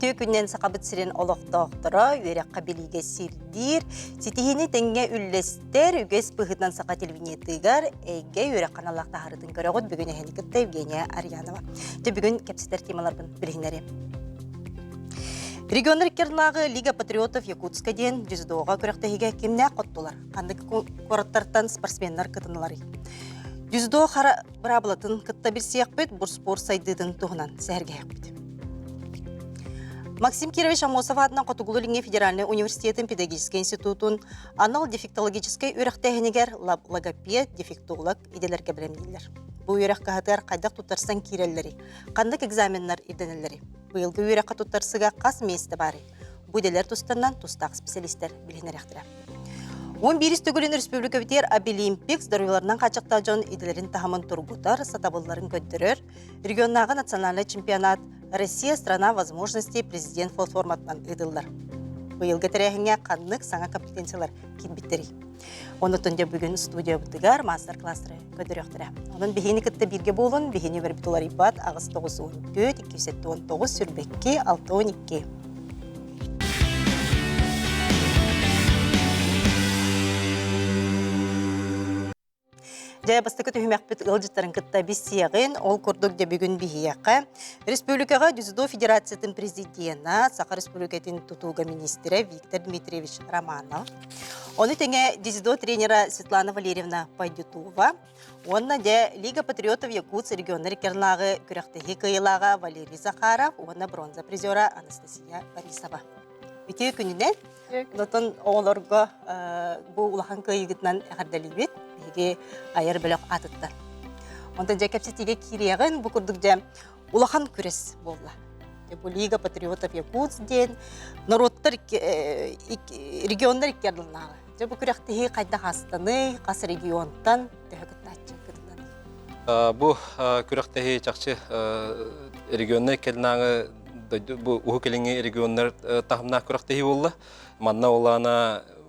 Ütü gündən saqabıt siren oloqtoqtıra, üyerek qabilige sirdir, sitihini tenge üllester, üges bıhıdan saqa televiziyyetigar, ege üyerek kanalaqta harıdın görəğud, bugün ehenikitdə Evgeniya Aryanova. Bugün kepsitler temalarбын bilginleri. Регионер кернагы Лига патриотов Якутска ден жүздоға көректегіге кемне қоттылар. Қандық қораттартан спортсменнар кытынылары. Жүздо қара бірабылатын кытта бір сияқ бөт бұр спор сайдыдың тұғынан сәрге әқпеді. Максим Кирович Амосов адынан Котугулу-Линге Федеральный университетін педагогический институтын анал дефектологический өріқтәхінегер логопед, дефектолог иделерге білемдейлер. Бұл өріқ қағатығар қайдақ тұтарсан киреллері, қандық экзаменлар ирденелері. Бұйылғы өріққа тұтарсыға қас мейсті бары. Бұйделер тұстаннан тұстақ специалистер білгенер әқтірі. 11 төгілін республика бітер Обилимпик здоровьяларынан қачықта жон иделерін тахамын тұрғытар, сатабылларын көттірір. Регионнағы национальный чемпионат Россия страна возможностей президент фол форматынан ыдылдар. Бұйылғы тәрәхіңе қанлық саңа компетенциялар кенбеттері. Оны түнде бүгін студия бұттығар мастер-классыры көдір өқтірі. Оның бігені кітті бірге болын, бігені вербитулар ипат ағыз 9-14, 219 сүрбекке 6-12. Жай бастықы түйімәқпет ғылжыттарын кітті бестияғын, ол көрдік де бүгін бігияқы. Республикаға Дзюдо Федерациятын президиена, Сақа Республикатын тұтуға министері Виктор Дмитриевич Романов. Оны теңе Дзюдо тренера Светлана Валерьевна Пайдютова. Онна де Лига патриотов Якутс регионер кернағы күріқтегі қиылаға Валерий Захаров, онна бронза призера Анастасия Борисова. Үтеу күнінен, нотон оғыларға бұл ұлақан көйігітінен әғарделі Еге айыр бөлік атыттар. Ондан жа кәпсетеге кирияғын бұл күрдік жа улахан күрес болла. Бұл Лига патриотов Якутс ден, народтар региондар иккерділнағы. Бұл күректегі қайда қастаны, қасы регионтан төхікітін атчын кітінен. Бұл күректегі чақчы региондар иккерділнағы бұл ұғы келіңе региондар тағымна күректегі болла. Манна олана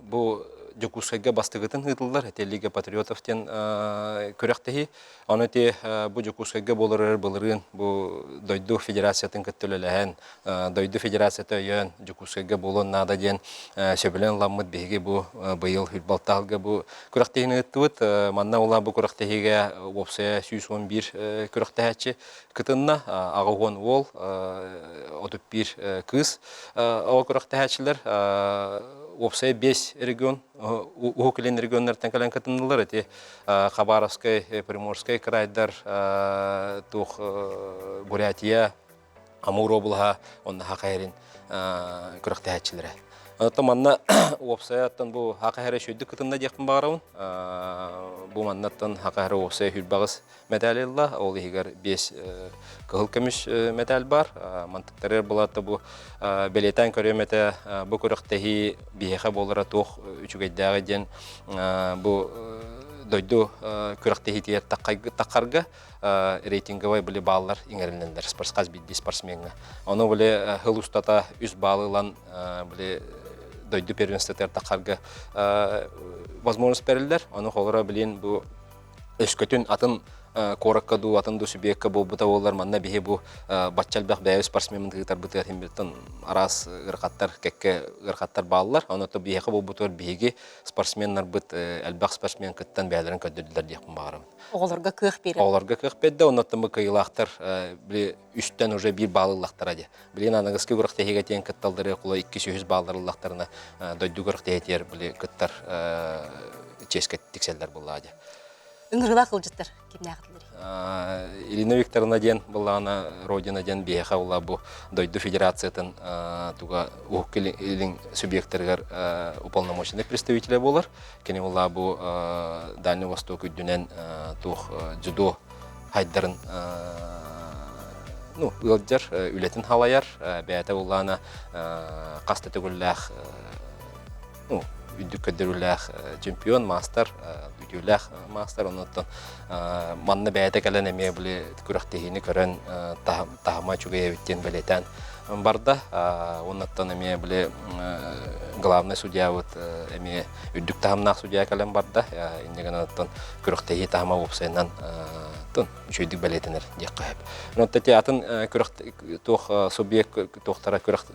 бұл Жукускайга бастығытын ғытылдар, әте Лига патриотовтен көректегі. Оны те бұл Жукускайга болырыр бұлырын, бұл Дойду Федерациятын күттіліліген, Дойду Федерацията өйен Жукускайга болуын нада ден сөбілен ламмыд бейге бұл бұйыл хүлбалталға бұл көректегін ғыттывыд. Манна ола бұл көректегіге опсая 111 көректәәтші күтінна, ағығын ол, 31 кыз ағы көректәәтшілер, опсая 5 регион, ухукелен регионнардан калан катынылар, эти Хабаровская, Приморская крайдар, тух Бурятия, Амур облаға, онна хақайрин күріқтәәтшілері. Онытта манна опсаяттан бұл хақайры шөйді кытынна декпін бағарауын. Бұл маннаттан хақайры опсая хүлбағыз медалилла, ол егер 5 кығыл көміш медаль бар. Мантықтарыр болатты бұл белетен көреметі бұл күріқтәхи бейеқа болыра тоқ үчігейдіға ден бұл дойду күріқтәхи тиет таққарға рейтинговай білі балылар еңеріліндер спортсқаз бейді спортсменға. Оны білі ғыл ұстата үз балылан білі дойду первенствотер таққарға возможность берілдер. Оны қолыра білен бұл өскөтін атын коракка ду атын ду субъектка бу бута олар манна бихе бу батчалбак бәй спортсмен тыгытар бутар химбеттен арас ыркаттар кекке ыркаттар баллар оното бихе бу бутар биге спортсменнар бут албак спортсмен кыттан бәйләрен көддөрләр дип багарам. Оғларга кых бирә. Оғларга кых бедде оното мы кыйлактар били үстән уже бир баллылактар ади. Билен анагыскы гырыктеге тен кытталдыры кулы 200 балларлактарына дойду гырыктегер били кыттар ческет тикселдер булады. Үңгірла қылжыттыр, кемне ақтылыр? Ирина Викторовна ден, была она родина ден бейха, была бы Дойду Федерациятын туга уқылың субъекттергер уполномоченных представителей болар. Кені была бы Дальний Восток үддінен тух дзюдо хайдарын ылджар, үлетін халаяр, бәйті была она қасты түгілләқ, үддік көдіруләқ чемпион, мастер, үділәқ мастер, оныттан манны бәйті кәлін әме білі күріқтегені көрін тағыма чүгей өттен білетен барды. Оныттан әме білі главный судья әме үддік тағымнақ судья кәлін барды. Индеген оныттан күріқтегі тағыма өпсайынан тон үчөйдүк балетенер дияққайып. Нотта театын тух субъект тухтара күрәк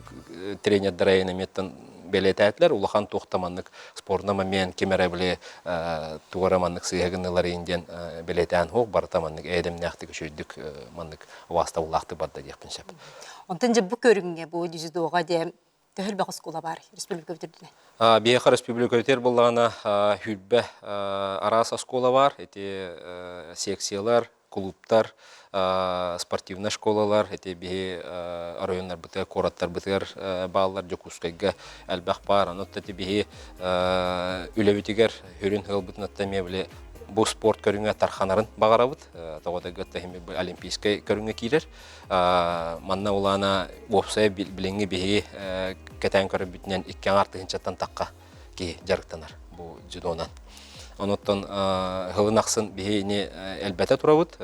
тренер дарайына меттен белетәтләр улахан тухтаманлык спорна момент кемерәбле тугараманлык сыягыннылар инден белетән хок бартаманлык эдем нәхтик үчөйдүк манлык васта улахты барда диякпын шап. Онтан же бу көрүнгө бу жүздөга де төхөл багыс кула бар республика бүтүрдүнө. Бияха республика өтер болғана хүлбе арас школа бар, эти секциялар, клубтар, спортивный школалар, эти бие райондар бытыр, кораттар бытыр, баллар жокускайга әлбәк бар. Анотта бие үлебитигер хүрін хыл бытын аттамебіле бұл спорт көріңе тарханарын бағарабыд. Тоғадагы олимпийскай көріңе кейлер. Манна олана опсай біліңі бие кәтән көрі бүтінен иккен артығыншаттан таққа кей жарықтанар бұл жүдонан. Оноттон хылын ақсын бейіне әлбәті тұрабыд.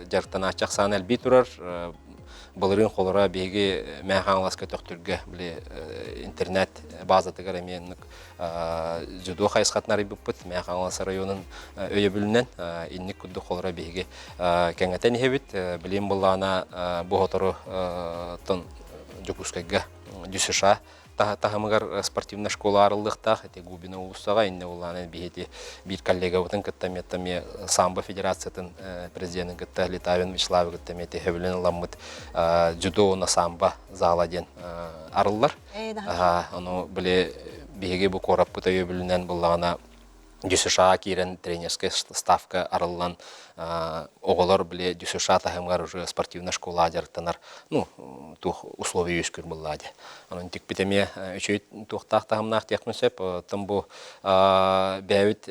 Жарықтан ачақсан әлбей тұрар. Бұлырын қолыра бейге мәңғаңласқа төқтірге интернет базатығыр әменік жүдо қайысқатнары бүппіт. Мәңғаңласы районын өйе бүлінен иннік күдді қолыра бейге кәңгәтен ебіт. Білем бұллана бұғытыры жүкускайға дүсіша. Тахамыгар спортивная школа арылдықтақ, эти губина улысаға, инне уланы бейті бір коллега бұтын күттаметті самбо федерациятын президентін күтті Литавин Вячеславы күттаметі хөвілін ламмыт жүдо на самбо зала ден арылдар. Оны біле бейге бұл қорап бұта өбілінен бұллағына Дюсыша кирен тренерская ставка арыллан оголор биле Дюсыша тахымгар уже спортивная школа жарыктанар. Ну, тух условия өскөр буллади. Анын тик битеме үчөй тухтак тахымнак техносеп там бу бәвит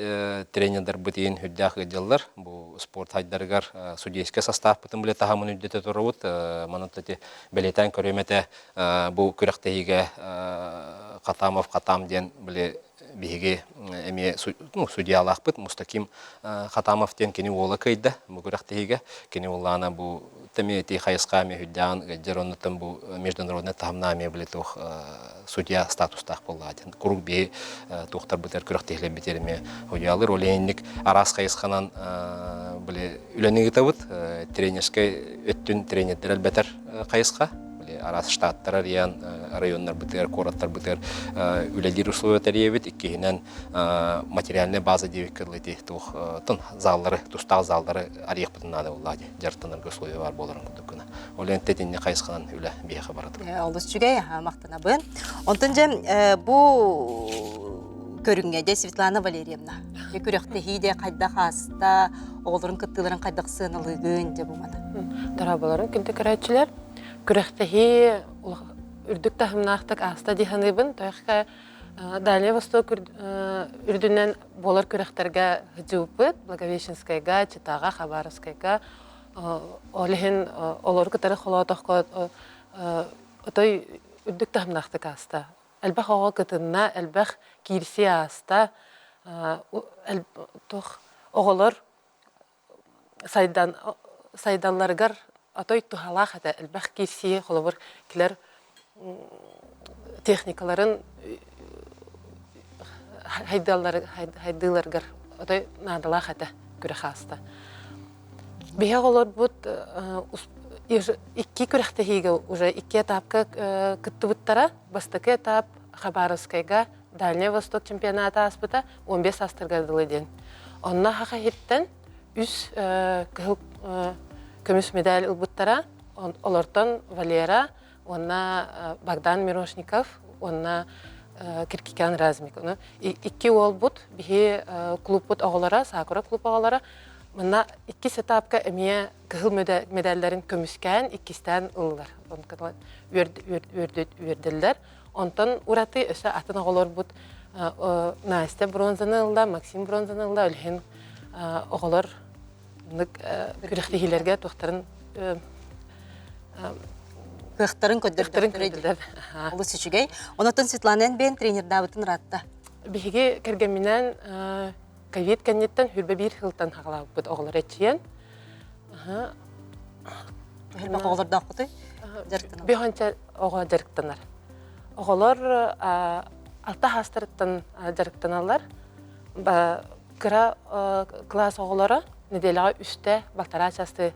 тренерлер битин хүддах жыллар. Бу спорт хайдаргар судейский состав битен биле тахымын үддете турабыт. Манатты белетен көрөмете бу күрәктәйгә Катамов Катам ден биле биге эме судьялах бит Мустаким Хатамов ден кени ола кайда мугурактыга кени улана бу темети хайсками хүддан гаджеронтан бу международный тахмнаме билетох судья статустах болладен курук би тухтар битер күрактыгле битерме хуялыр оленник арас хайсканан биле үлөнүгө табыт тренерский өттүн тренерлер албетер хайска арас штаттар ариян районнар бытыр, кораттар бытыр үлелер условия таребет, иккенен материальная база девиккерлети тух тон заллары, тустак заллары арияк бытынады уллади. Жартынарга условия бар боларын күдіккіна. Олен тетинне қайысқанан үлі бейхі барады. Олыс жүгей, мақтана бын. Онтын жем, бұл көріңеде Светлана Валерьевна. Көріқті хейде қайда қаста, оғылырын күттілерін қайдақ сынылығын деп ұмады. Дарабаларын күнті көрәтшілер. Күрәхтәһи үрдүк тахымнақтық аста диханыбын, тойққа Дальний Восток үрдүнен болар күрәхтәргә хыджуыппыт, Благовещенскайга, Читаға, Хабаровскайга, олихин олар күтәрі холатаққа отой үрдүк тахымнақтық аста. Әлбәқ оға күтінна, әлбәқ кирси аста, оғылар сайдалларғар Атой тухалах это элбах киси холовор килер техникаларын хайдыларгар атой надалах это күрәхаста. Бия голор бут икки күрәхтәһиге уже икки этапка кыттыбыттара, бастакы этап Хабаровскайга Дальний Восток чемпионаты аспыта 15 астыргадылы ден. Онна хака хиттен үс көміс медаль ұлбыттара, олартан Валера, онна Богдан Мирошников, онна Киркикян Размик. Икки ол бұд, бігі клуб бұд оғылара, Сакура клуб оғылара, мұнна икки сетапка әмия күхіл медальдарын көміскән, иккістен ұлылар. Өрділдер. Онтан ұраты өсі атын оғылар бұд Настя бронзаны ұлда, Максим бронзаны ұлда, өлген оғылар күрәхтәһиләргә тохтарын көддөрдөр. Олыс үчүгей. Онотон Светланан бен тренер дабытын ратта. Биге кергәминән ковид кәннеттән хүрбә бир хылтан хаглап бит оглар әчен. Хүрбә огларда кыты. Биханча ога жарыктанар. Оглар алта хастырттан жарыктаналар. Ба кыра класс оглары неделяға үсте бактара часты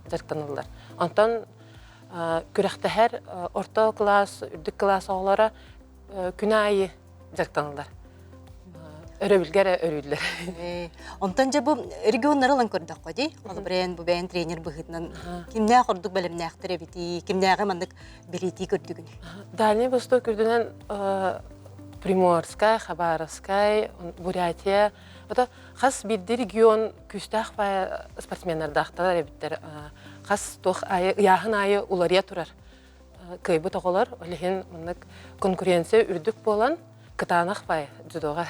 жарктанылар. Онтан күрәхтәһәр орта класс, үрдік класс оғылары күнә айы жарктанылар. Өрөбілгәрі өрүйлер. Онтан жа бұл регионнар алан көрдік қой, Қолыбырен бұл бәйін тренер бұғытынан кімнә құрдық бәлімнә әқтірі беті, кімнәға мандық береті көрдігін? Дальний Восток күрдінен Приморскай, Хабаровскай, Бурятия. Это хас бидди регион күстәх бай спортсменнар дақталар әбіттер. Хас тоқ яғын айы улария тұрар. Көйбі тоғылар, олеген конкуренция үрдік болан, кытанақ бай жүдоға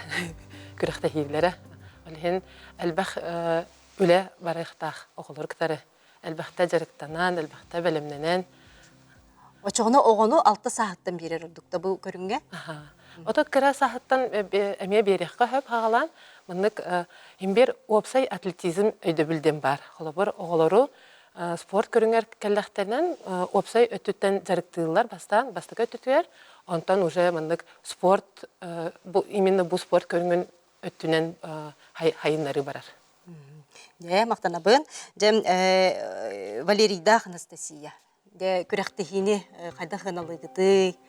күріқті хейлері. Олеген әлбәқ үлі барықтақ оғылыр кітары. Әлбәқті жарықтанан, әлбәқті бәлімненен. Очоғыны оғыны 6 сағаттан берер үрдікті бұл көрінге? Ота кыра сахаттан әме берекқа хөп хағалан, мұнық ембер опсай атлетизм өйді білден бар. Қолабыр оғылару спорт көріңер кәлдәқтерінен опсай өттіттен жарықтығылар бастықы өттітігер. Онтан уже мұнық спорт, именно бұл спорт көріңін өттінен хайынлары барар. Мақтана бұн. Валерийда Анастасия. Күрәқтігіне қайда қыналығыды.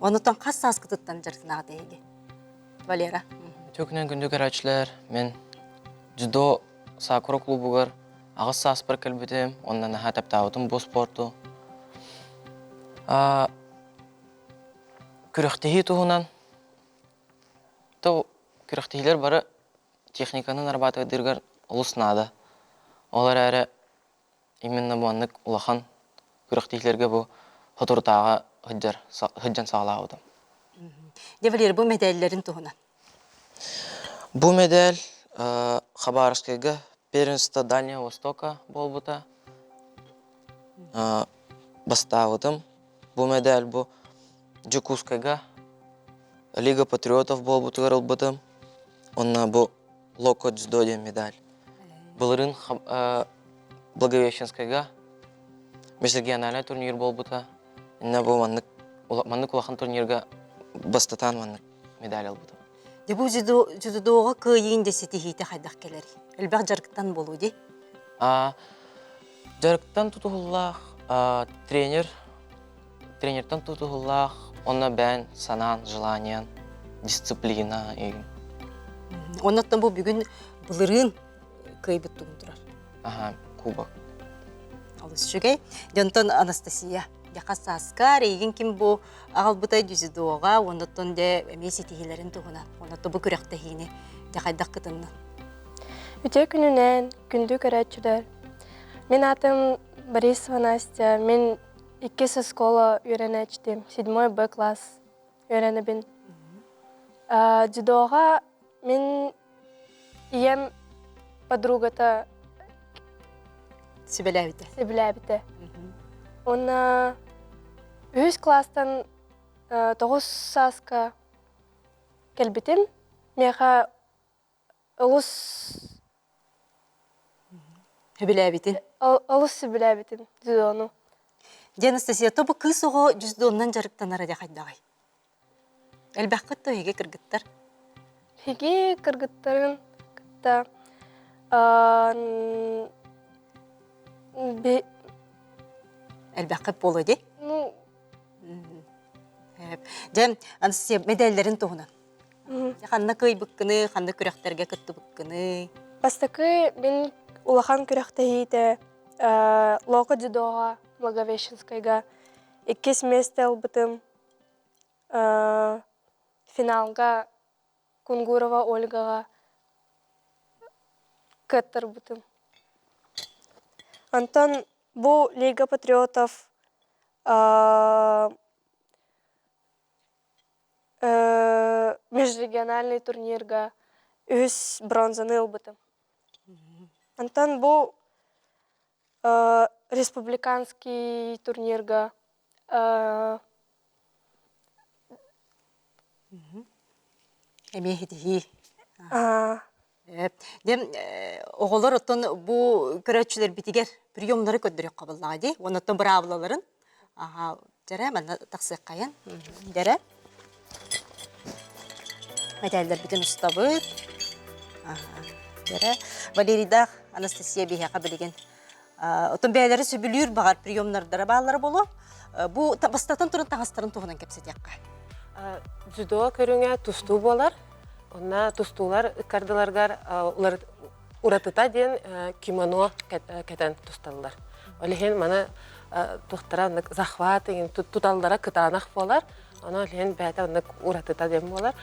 Онытан қас сасқытыттан жарсынаға дейге. Валера. Төкінен күнді көрәчілер, мен жүдо сакура клубығыр, ағыз саспыр кәлбетім, ондан әхә тәптауытым бұл спорту. Күрәқтігі тұғынан, күрәқтігілер бары техниканы нарбаты өдіргер ұлысынады. Олар әрі именно бұаннық ұлақан күрәқтігілерге бұл хотыртаға хыджан сағылауды. Валера, бұл медальлерін тұғынан? Бұл медаль Хабаровскайға первенство Дальнего Востока бол бұта. Бастауыдым. Бұл медаль бұл Джукускайға Лига патриотов бол бұтығырыл бұтым. Онна бұл Локо Дждоде медаль. Бұлырын Благовещенскайға межрегиональный турнир бол бұта. Инна бұл маннык улахан турнирға бастатан маннык медаль ал бұтым. Бұл жүдодоға көйін десеті хейті қайдақ келер. Әлбәқ жарықтан болу де? Жарықтан тұтығылақ, тренерден тұтығылақ, оны бән, санан, желаниян, дисциплина егін. Оннаттан бұл бүгін бұлырын көйбіт тұғын тұрар. Кубок. Алыс жүгей. Дентон Анастасия. Яқас аскар, еген кім бұл ағал бұтай жүзідоға, оннаттан де месеті хейлерін тұғынан. Оннаттан бұл күрәқті хейіне қайдақ қытынны. Үте күнінен күнді көрәтшілер. Мен атым Борисова Настя. Мен 2 школа үйренәчтім. 7 Б класс үйренебін. Жүдоға мен ием подругата Сибеләбіті. Оны 3 класстан 9 сасқа келбетім. Меға ұлыс Сибеләбітін? Ұлыс Сибеләбітін жүдону. Анастасия, тобы кыз оғы жүздоннан жарықтан арада қайдағай? Әлбәқ қытты өйге кіргіттар? Өйге кіргіттарын қытта Әлбәқ қып болу де? Анастасия, медальдерін тұғынан? Қанна көй бүккіні, қанна күрәқтерге күтті бүккіні? Бастықы мен улахан күрәқті хейті Локо Джудоға, Благовещенскайға 2 месте албытым. Финалға Кунгурова Ольгаға көттір бұтым. Антон, бұл Лига патриотов межрегиональный турнирға 3 бронзаны албытым. Антон, бұл республиканский турнирға Әмейхетіхи. Оғылар оттан бұл көрәтшілер бітігер приемлары көддірек қабылдаға де. Оныттан бір авылаларын. Жәрі, мәні тақсық қайын. Жәрі. Мәтәлдер бітін ұстабыд. Дәрі. Валерийдақ Анастасия бейхақа білеген. Отын бәйлері сөбілер бағар приемнардары бағалары болу. Бұл бастатын тұрын тағыстарын туғынан кепсет яққа. Жүдо көріңе тұсту болар. Онна тұстулар кардыларғар олар уратыта ден кимоно кәтен тұсталылар. Олеген мана тұқтара захват еген тұталдара кытанақ болар. Оны олеген бәті уратыта ден болар.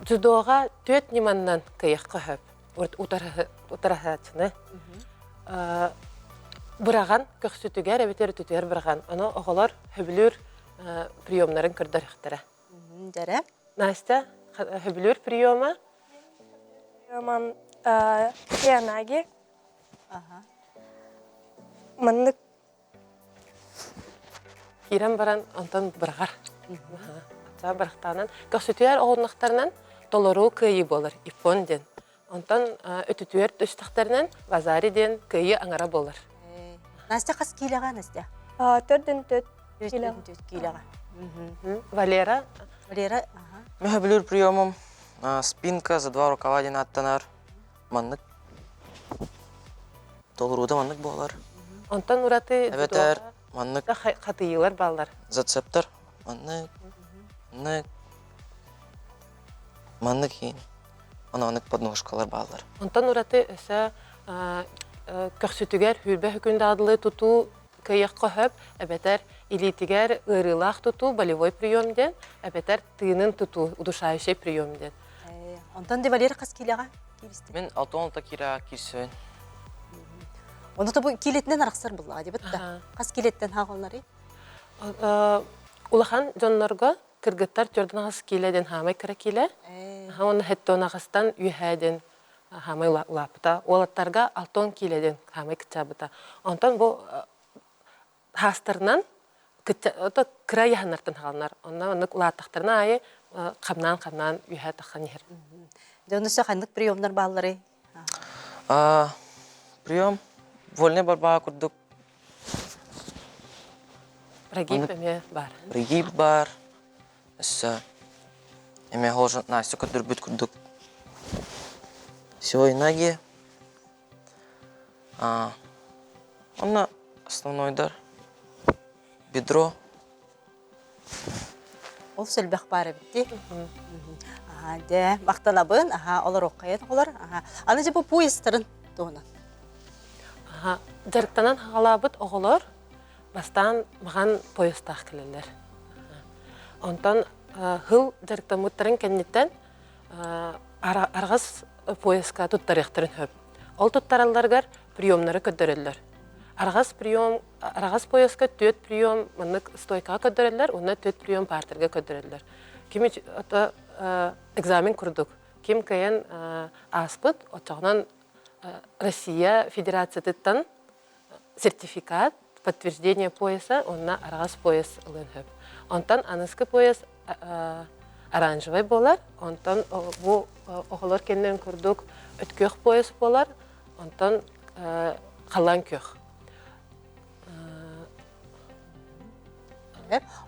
Жүдоға төт неманнан кайық қөхіп. Утарахатыны. Бұраған көксүтігер, әбетер түтігер бұраған. Оны оғылар хөбілер приемнарын көрдір іқтірі. Дәрі. Настя, хөбілер приема? Приеман янаги. Мандык Ирен баран онтан бұрғар. Атса бұрықтанын. Көксүтігер оғылнықтарынан толыру күйі болыр, ипон ден. Онтан өтүтүер төстақтарынан базари ден күйі аңара болыр. Настя қас кейліға, Настя? төрден төт Кейліға. Валера? Валера, Мехаблюр приемом. Спинка за 2 рукава ден аттанар. Маннык. Толыруда маннык болар. Онтан ураты Әбетер, маннык. қатыйылар балар. Зацептор. Маннык. Маннык. Маннык кейін. Маннык подножкалар балар. Онтан ураты өсі көксүтігер хүрбе хүкінді адылы тұту күйек қөхіп, әбетер илитігер ұрылақ тұту болевой приемден, әбетер тыынын тұту удушающий приемден. Онтан де Валера қас кейліға? Мен 6-10 кира кирсөйін. Оны да бұл келетінен арақсар бұлға деп бітті. Қас келеттен хағылнары? Улахан жонларға кыргыттар төрден ағыз келеден хамай кіра келе. Оны хеттон ағыстан үйәден хамай улапыта. Олаттарға 6-10 келеден хамай кітчабыта. Онтан бұл хастарынан кіра яханартын халынар. Оны улаттақтарына айы қамнан үйә таққан ер. Дөнісі қандық приемнар бағалары? Прием. Вольный барбаға күрдік. Прогиб әме бар. Пригиб бар. Эме холжын Настя көтір күрдік. Силой ноги. Онна основнойдар. Бедро. Ол сөлбәқ бары бітті. Де, мақталабын, олар оққайын олар. Аны же бұл поездтарын туғынан? Жарықтанан ғалабыт оғылар, бастан маған поездтақ келелер. Онтан ғыл жарықтамыттарын кәнеттен арғыз поездқа тұттарықтарын хөп. Ол тұттараларғар приемнары көддірелер. Арғыз поездқа 4 прием мұнық стойқа көддірелер, оны 4 прием партерге көддірелер. Кем экзамен күрдік. Кем кәйін аспыт, отчағынан Россия Федерацияттан сертификат, подтверждение пояса, онна арғас пояс ылын хөп. Онтан анысқы пояс оранжевый болар, онтан бұл оғылар кеннен күрдік өткөк пояс болар, онтан қалан көх.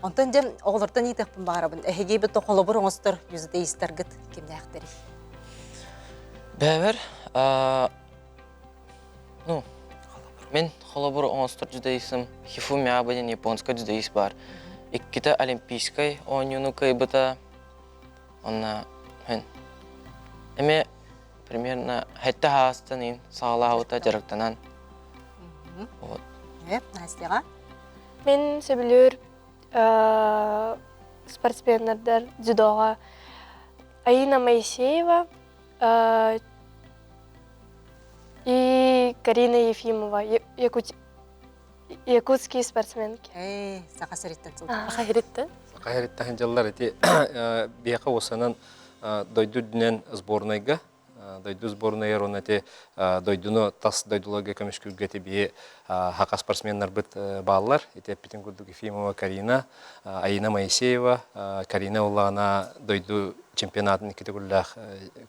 Онтан жем оғылардан етіқпін бағарабын. Әхеге біті қолыбыр оңыстыр жүзді естергіт кемді әқтері? Бәвер, мен қолыбыр оңыстыр жүдейсім. Хифу мябаден японска жүдейс бар. Иккіті олимпийскай ойнуну кайбыта. Онна, мен, әме, примерно, хәтті хастан сағалауыта жарықтанан. Настяға? Мен сөбілер спортсменлердер дзюдоға Аина Моисеева и Карина Ефимова, якутские спортсменки. Сақа сәреттен сылды. Аға хереттен? Сақа хереттен жаллар еті бияқа осанан дойду дүнен сборнайға, дойду сборнайыр оны те дойдуну тас дойдулога көмішкүлгеті бие хақа спортсменлар бұд бағалар. Еті әппетін күрдік Ефимова Карина, Аина Моисеева, Карина олағына дойду чемпионатын кітігілләқ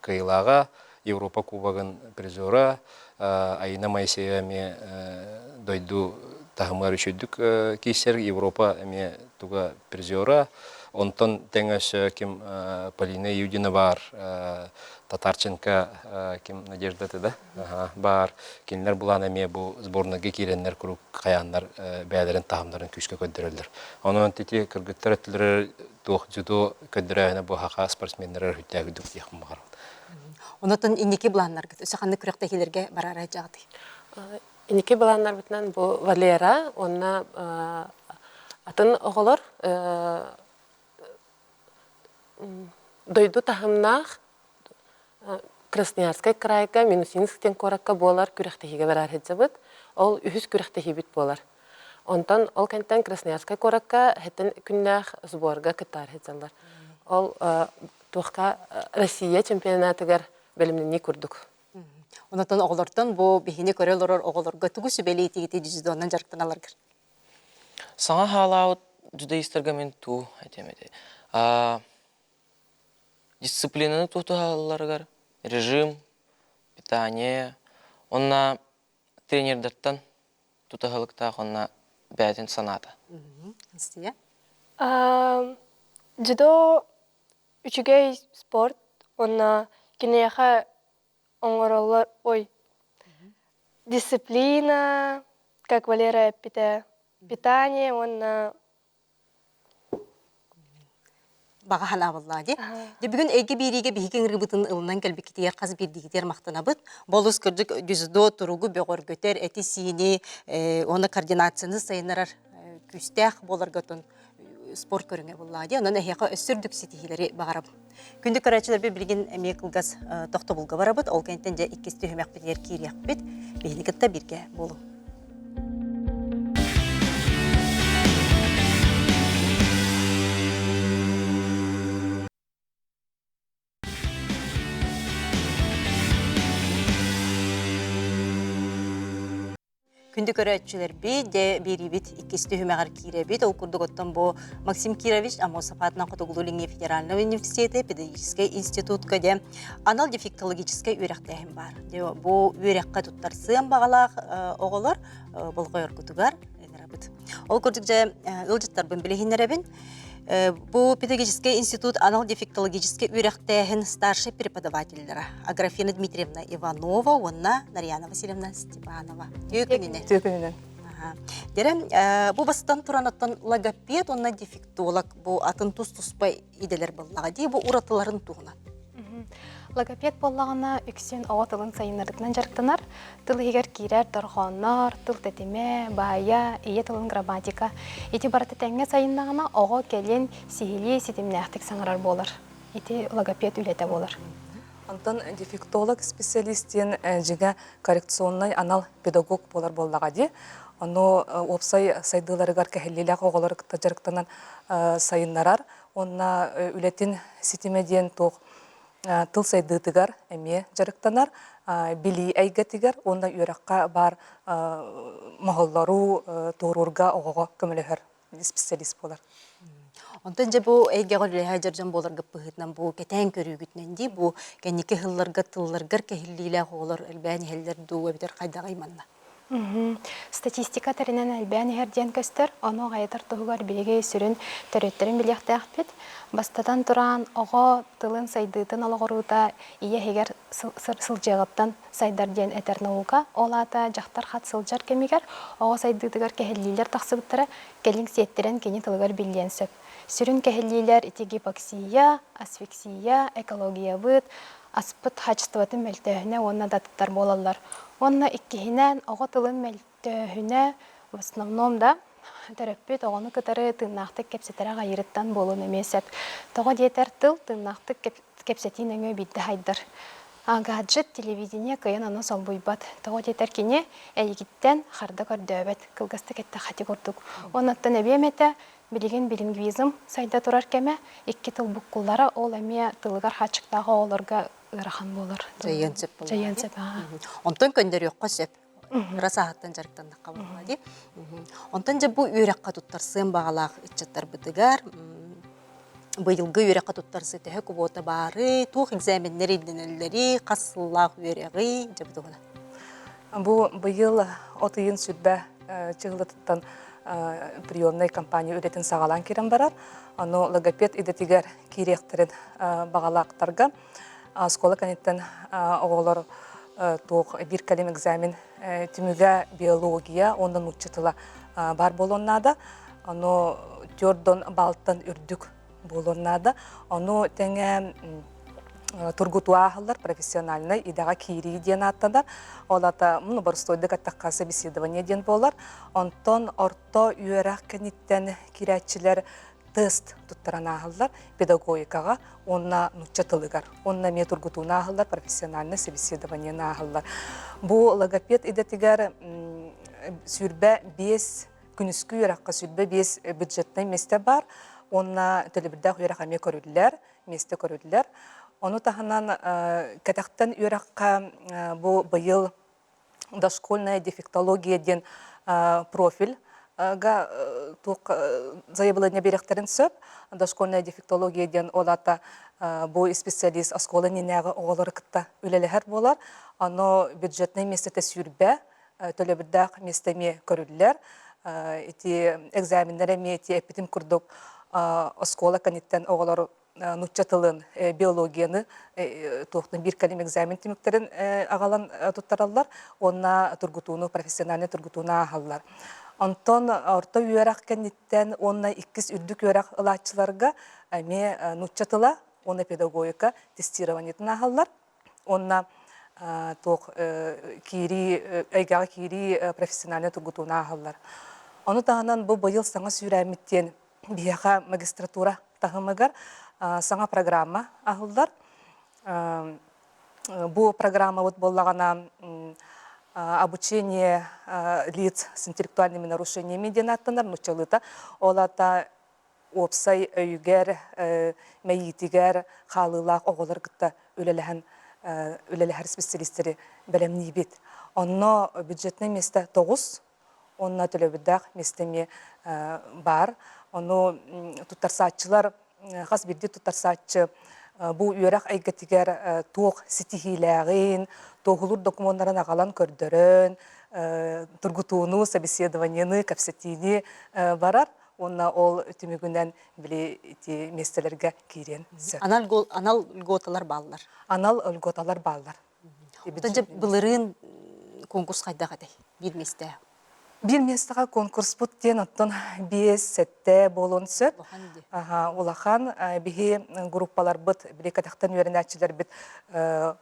кайылаға, Европа кубагын призора, Аина Моисеева ме дойду тағымғар үшөйдік кейсер, Европа ме туға призора, Онтон теңеш ким Полина Юдина бар, Татарченко ким Надежда да бар. Кинлер булан эме бу сборныйга киреннер круг каяннар бәйләрен тагымнарын күчкә көндерәләр. Анын тити кыргыттар әтләр тух judo көндерәне бу хака спортсменнәр хүттәге дук яхын бар. Онотон иннеке буланнар гыт. Өсәхәнне күрәктәгеләргә барара җагды. Инеке баланнар битнән бу Валера, онна атын оголор дойду тахымнах Красноярская крайга, Минусинсктен коракка болар күрәктәгегә барар һәҗәбет. Ол үһүс күрәктәге бит болар. Онтан ол кәнтән Красноярская коракка һәтен күннәх сборга кытар һәҗәләр. Ол тухка Россия чемпионатыгар белемне күрдүк. Онотон оголортон бу бихине көрөлөр оголорга тугу сүбелети гите жүздөннән жарыктаналар. Саңа халаут judaistlarga men tu әйтемеде. Дисциплинаны туталаргар, режим, питание, онна тренердаттан тутахалыкта онна бәтен саната. Истия. Дзюдо үчүгей спорт, онна кинеха оңоролор, дисциплина, как Валера питание, онна Бага хана буллади. Де бүгүн эге бириге биһиген рыбытын ылынан келбекитер каз бирдигитер мактанабыт. Болус кырдык жүздө туругу бөгөр көтер эти сини, оны координацияны сайнарар күстәх боларгатын спорт көрүнгө буллади. Анан эхяка өсүрдүк ситихилери багарап. Күндүк карачылар билген эмек кылгас токтобулга барабыт. Ол кенттен же иккисти хөмөк битер кириyak бит. Бейникетте бирге болу. Күндү көрөтчүлөр де берибит иккисти хөмөгөр киребит. Ол курдуготтон бу Максим Кирович Амосов атынан Котогулуңе федеральный университети педагогический институтка де анал дефектологический үйрөктөһүм бар. Бу үйрөккө туттарсыам багалак оголор болгойор кутугар энерабыт. Ол курдук же ылжыттарбын билехинеребин. Бу педагогический институт анал дефектологический үйрөктөһүн старший преподавательлери Аграфена Дмитриевна Иванова, онна Нарьяна Васильевна Степанова. Түйкүнүнөн. Дерем, бу бастан туранаттан логопед, онна дефектолог, бу атын тус-туспай иделер боллага ди, бу уратыларын тугунат. Логопед боллагына үксүн ого тылын сайыннардыкынан жарыктанар, тыл егер кирер торгоннор, тыл тетиме, бая, ие тылын грамматика. Ити бараты тәңге сайыннагына ого келен сихили ситимнәхтик саңарар болар. Ити логопед үлете болар. Антон дефектолог специалистен жига коррекционный анал педагог болар боллага ди. Оно опсай сайдыларыгар кәһеллеләк оголар жарыктанан сайыннарар. Онна үлетин ситимедиен тох тыл сайдытыгар эме жарыктанар, били әйгәтигәр, онда үйрәккә бар махаллару турурга огого көмөлөһөр специалист болар. Онтон же бу әйгәгә ләһәҗәрҗән боларга пыһытнан бу кетән көрүгүтнән ди, бу кәннике хылларга тылларга кәһиллилә олар әлбәни хәлләр дуы битер кайдагайманна. Статистика теренен әлбән һәрден көстер, аны гайтар тугар билеге сүрен төрөттерин билектәхпет. Бастадан туран ого тылын сайдытын алагорута ие хегер сылжыгыптан сайдар ден этер наука олата жактар хат сылжар кемигер ого сайдытыгар кехеллилер таксыбыттары келин сеттерен кени тылыгар билген сөп. Сүрен кехеллилер ити гипоксия, асфиксия, экология быт, аспыт хачтыватын мөлтөһүнө онна даттар болалар. Онна иккиһинен ого тылын мөлтөһүнө в основном да терапевт огону кытары тыннахтык кепсетере гайрыттан болуун эмесеп. Того диетер тыл тыннахтык кепсетин өңө бидде хайдар. Гаджет телевидение кыйын аны солбуйбат. Того диетер кини эйгиттен харды көрдөбөт. Кылгасты кетте хати көрдүк. Онаттан эбемете билген билингвизм сайда турар кеме икки тыл буккуллара ол эме тылыгар хачыктагы олорга ырахан болор. Жайынсеп болор. Жайынсеп. Онтон көндөр жокко сеп. Расахаттан жарыктандыкка болла ди. Онтон же бу үйрәккә туттарсын багалак иччаттар бытыгар. Быйылгы үйрәккә туттарсы төһө кубота бары, тух экзаменнәр иденелләри, кассыллак үйрәги жабдыгына. Бу быйыл отыйын сүрбә чыгылыттан приемный компания үретин сағалан керен барар. Оно логопед идетигер киректерин бағалақтарға. Скола канеттен оғылар тоқ бір кәлем экзамен түміге биология, ондан учетыла бар болуыннада. Оно төрдон балтын үрдік болуыннада. Оно тәңе тургутуахылар профессиональный идаға кири ден аттадар. Олата мұны барыстойдық аттаққа собеседование ден болар. Онтон орто үйерақ кәниттен кирәтчілер тест туттаран ағылар педагогикаға, онна нучатылыгар. Онна ме тургутуна ағылар профессиональный собеседование ағылар. Бұл логопед идетігер сүрбә 5 күніскі үйераққа сүрбә 5 бюджетный месте бар. Онна төлібірдәқ үйерақ әме көрілілер, месте көрілілер. Оны тағынан кәтәқтен үйераққа бұл бұйыл дошкольная дефектология ден профиль тук заявление беректерин сөп, дошкольная дефектология ден олата бу специалист оскола ненега оголор кытта үлелехер болар. Ано бюджетный местете сүрбе, төлөбүрдак местеме көрүллер. Эти экзамендер эми эти эпитим курдук оскола каниттен оголор нуччатылын биологияны тоқтын бір кәлем экзамен тимиктерин агалан туттараллар. Онна тургутуну, профессиональный тургутуну ағаллар. Антон орта үйерақ кәнеттен онна 2 үрдік үйерақ ылатчыларға әме нуччатыла, онна педагогика тестированиетін ағаллар. Онна тоқ әйгаға кири профессиональный тургутуну ағаллар. Оны тағынан бұл бұйыл саңа сүйрәметтен бияға магистратура тағымығар саңа программа ағылдар. Бұл программа болағана обучение лиц с интеллектуальными нарушениями денаттанар, нучалыта. Олата опсай өйгер, мәйітігер, қалылақ оғылар күтті өлеләхер специалистері бәлемні бет. Онно бюджетный месте 9, онна төлөбіддақ местеме бар. Оны тұттарсатчылар, қас бірде тұттарсатчы бұл үйерақ әйгетігер тоқ сетихиләғин, тоғылыр документтарын ағалан көрдірін, тұргутуыну, собеседованияны, кәпсетейіне барар. Онна ол өтімігінен біле местелерге кейрен. Анал үлготалар балылар. Анал үлготалар балылар. Отанжа бұлырын конкурс қайдаға дәй, бір месте. Bir местаға конкурс бұттен оттон 5-7 болуын сөп. Олахан бігі группалар бұт, біле кәтіқтен өрінәтчілер біт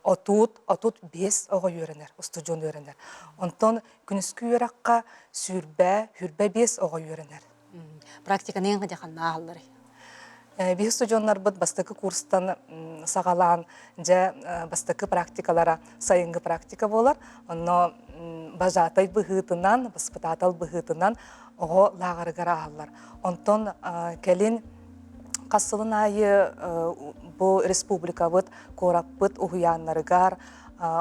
отут 5 оға өрінер, студион өрінер. Онтон күніскі өраққа хүрбә 5 оға өрінер. Практика нең қадеқан нағылары? Бігі студионлар бұт бастықы курстан сағалан, жа бастықы практикалара сайынғы практика болар. Онно бажатай бұғытынан, баспытатал бұғытынан оғы лағарығара алылар. Онтон кәлін қасылын айы бұл республика бұд, корап бұд ұғыянларығар,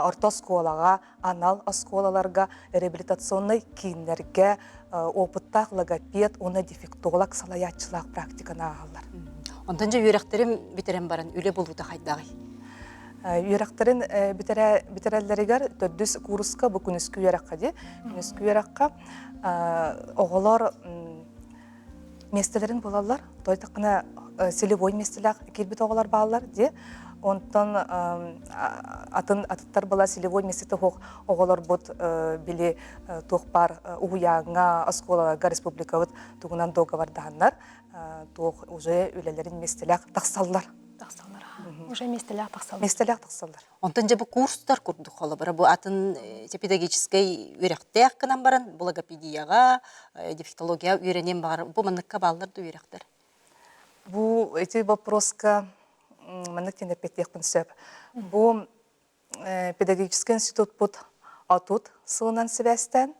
орта сколаға, анал осколаларға, реабилитационный кейінлерге, опыттақ логопед, оны дефектолог салаятчылақ практиканы ағалар. Онтан жа үйректерім бітерен барын, үлі болуды қайдағай? Үйректерін бітерәлдерігер төрдіс курсқа бұл күніскі үйрекқа де. Күніскі үйрекқа оғылар местелерін болалар. Тойтақына селевой местелер келбет оғылар балалар де. Онтан атыттар бала селевой местеті оғылар бұд біле тоқпар ұғияңа осколаларға республикавыд тұғынан доғавардағандар. Тоқ уже үлелерін местелер тақсалдар. Уже местелях тақсалдар. Местелях тақсалдар. Онтан жа бұл курстар күрді қолы бара. Бұл атын педагогическай үйректәк кінан баран, бұл логопедияға, дефектология үйренен бағар. Бұл мұныққа балыларды үйректер? Бұл эти вопроска мұнықтен әпеттекпін сөп. Бұл педагогический институт бұд атут сылынан сівәстен,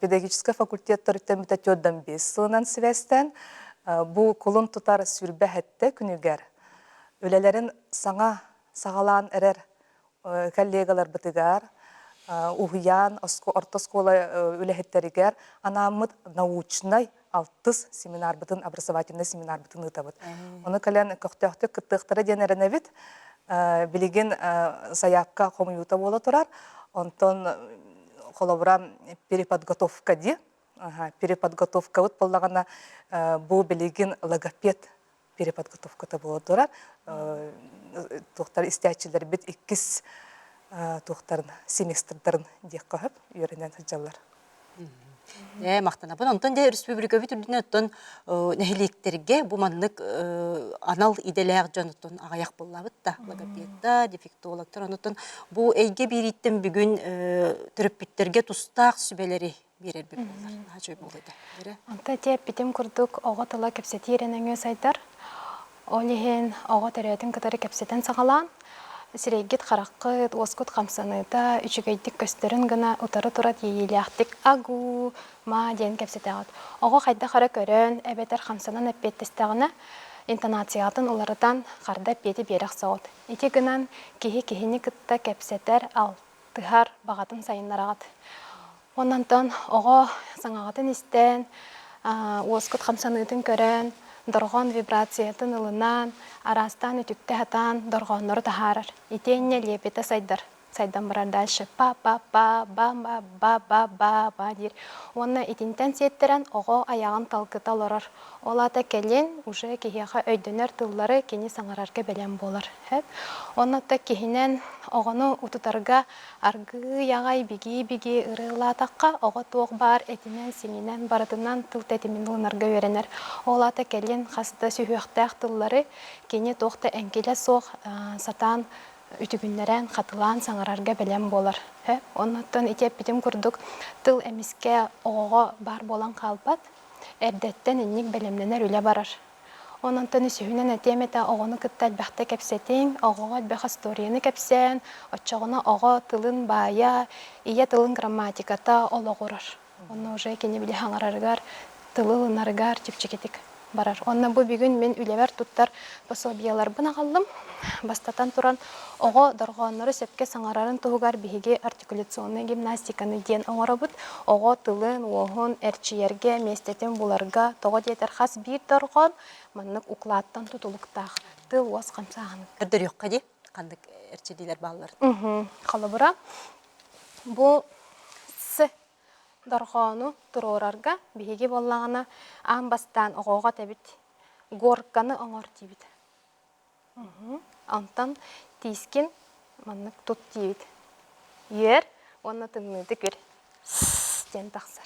педагогический факультет тұрыттен бүті 4-5 сылынан сівәстен, бұл құлын тұтар сүрбә әтті күнігер. Өлелерін саңа сағалан әрер коллегалар бұтығар, ұғиян, орта скола өләхеттерігер, анамыд научный 6 семинар бұтын, образовательный семинар бұтын ұтабыд. Оны кәлен көқтіқті күттіқтірі денерін әвіт, білеген заявка қомыюта бола тұрар, онтон қолабыра переподготовка де, переподготовка вот боллагана бу билигин логопед переподготовката болдура. Тухтар истячилер бит 2 тухтарын семестрдарын дек кахып үйренен хаджалар. Мақтанабын. Онтон де республика бүтүрдүнө оттон нехиликтерге бу маннык анал иделер жонуттон агаяк боллабыт да. Логопедда, дефектологтор онтон бу эйге бириттен бүгүн төрөппүттерге тустак сүбелери берер бит болар. Хажой болду. Онта теп битим курдук ого тала кепсетиренеңе сайдар. Олихен ого төрөтүн кытары кепсетен сагалан. Сирейгит қараққыт, оскут қамсаныда, үчігейдік көстерін гына ұтары тұрат ейіліяқтік агу, ма ден кепсетағыд. Оғы қайда қара көрін, әбетер қамсанан әппеттістіғына интонациятын оларыдан қарды беті берек сауыд. Ете гынан кехі-кехіні кітті кепсетер ал тұхар бағатын сайынларағыд. Оннантон оғы саңағатын істен, оскут қамсаныдың көрін, доргон вибрациятын ылынан, арастан үтікті хатан доргоннор тахарар. Итенне лепеті сайдар. Сайдан барар дальше. Ба-ба-ба-ба-ба-ба-ба дир. Онна итинтен сеттерен оғы аяғын талкыта лорар. Олата келен уже кехеға өйдөнер тыллары кені саңарарға бәлем болар. Онната кехінен оғыны утутарға арғы яғай биги-биги ырылатаққа оғы тоқ бар этинен сенинен барытынан тыл тәтімін ұлынарға өренер. Олата келен қасыда сүйіқтәқ тыллары кені тоқты әңкелі соқ сатан үтігінлерен қатылан саңарарға бәлем болар. Оннаттан етеп бітім күрдік тыл әміске оғы бар болан қалпат, әрдеттен еннік бәлемленер үлі барар. Оннаттан үсігінен әтеметі оғыны күтті әлбәқті кәпсетің, оғыға әлбәқ историяны кәпсен, отчағына оғы тылын бая, ие тылын грамматиката олы ғырар. Оны уже кені білі хаңарарғар, тылы лынарғар тепчекетік барар. Онна бу бүгүн мен үлебер туттар пособиялар бына калдым. Бастатан туран ого доргоннору сепке саңарарын тугар биһиге артикуляционный гимнастиканы ден оңорабыт. Ого тылын, оғын, эрчиерге, местетен буларга того детер хас бир доргон маннык уклаттан тутулуктах. Тыл уас камсаганы. Кырдыр юкка ди, кандык эрчилилер балалар. Калабыра бу с доргону турорарга биһиги боллагана амбастан огоға табит горканы оңор тибит. Антан тискин маннык тут тибит. Ер онна тынныды көр. Тен тахсар.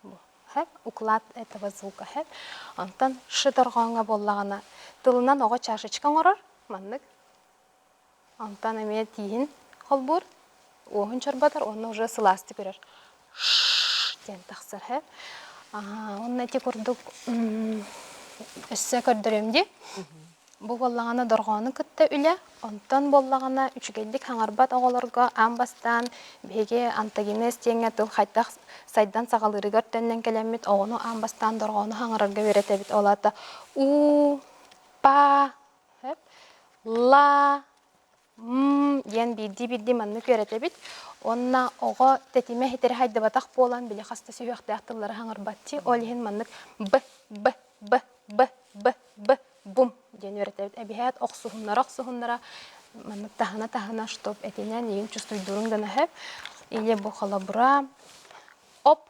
Бу. Хэп уклад этого звука хэп. Антан шы доргонга боллагана тылынан ого чашечка оңорор маннык. Антан эме тиин холбур. Оғын чорбатар, онна уже сыласты көрөр. Тен тахсар хэп. Онна те көрдік өссө көрдіремді. Бұл боллағана дорғаны күтті үлі. Онтан боллағана үчігелдік хаңарбат оғаларға амбастан беге антагенез теңе тыл қайтақ сайдан сағалырығар тәннен келемет оғыны амбастан дорғаны хаңарарға верет әбет олата. Па, ла, ен бірді манны көрет әбет. Онна оға тәтиме хетері хайды батақ болан білі қаста сүйіқті ақтылары хаңарбатти. Олеген маннык бум ден өретебит. Әбихәт оқсуғыннара маннык тахана штоп әтенен еген чувствуйдурыңдан әхәп. Или бұл қалабыра оп,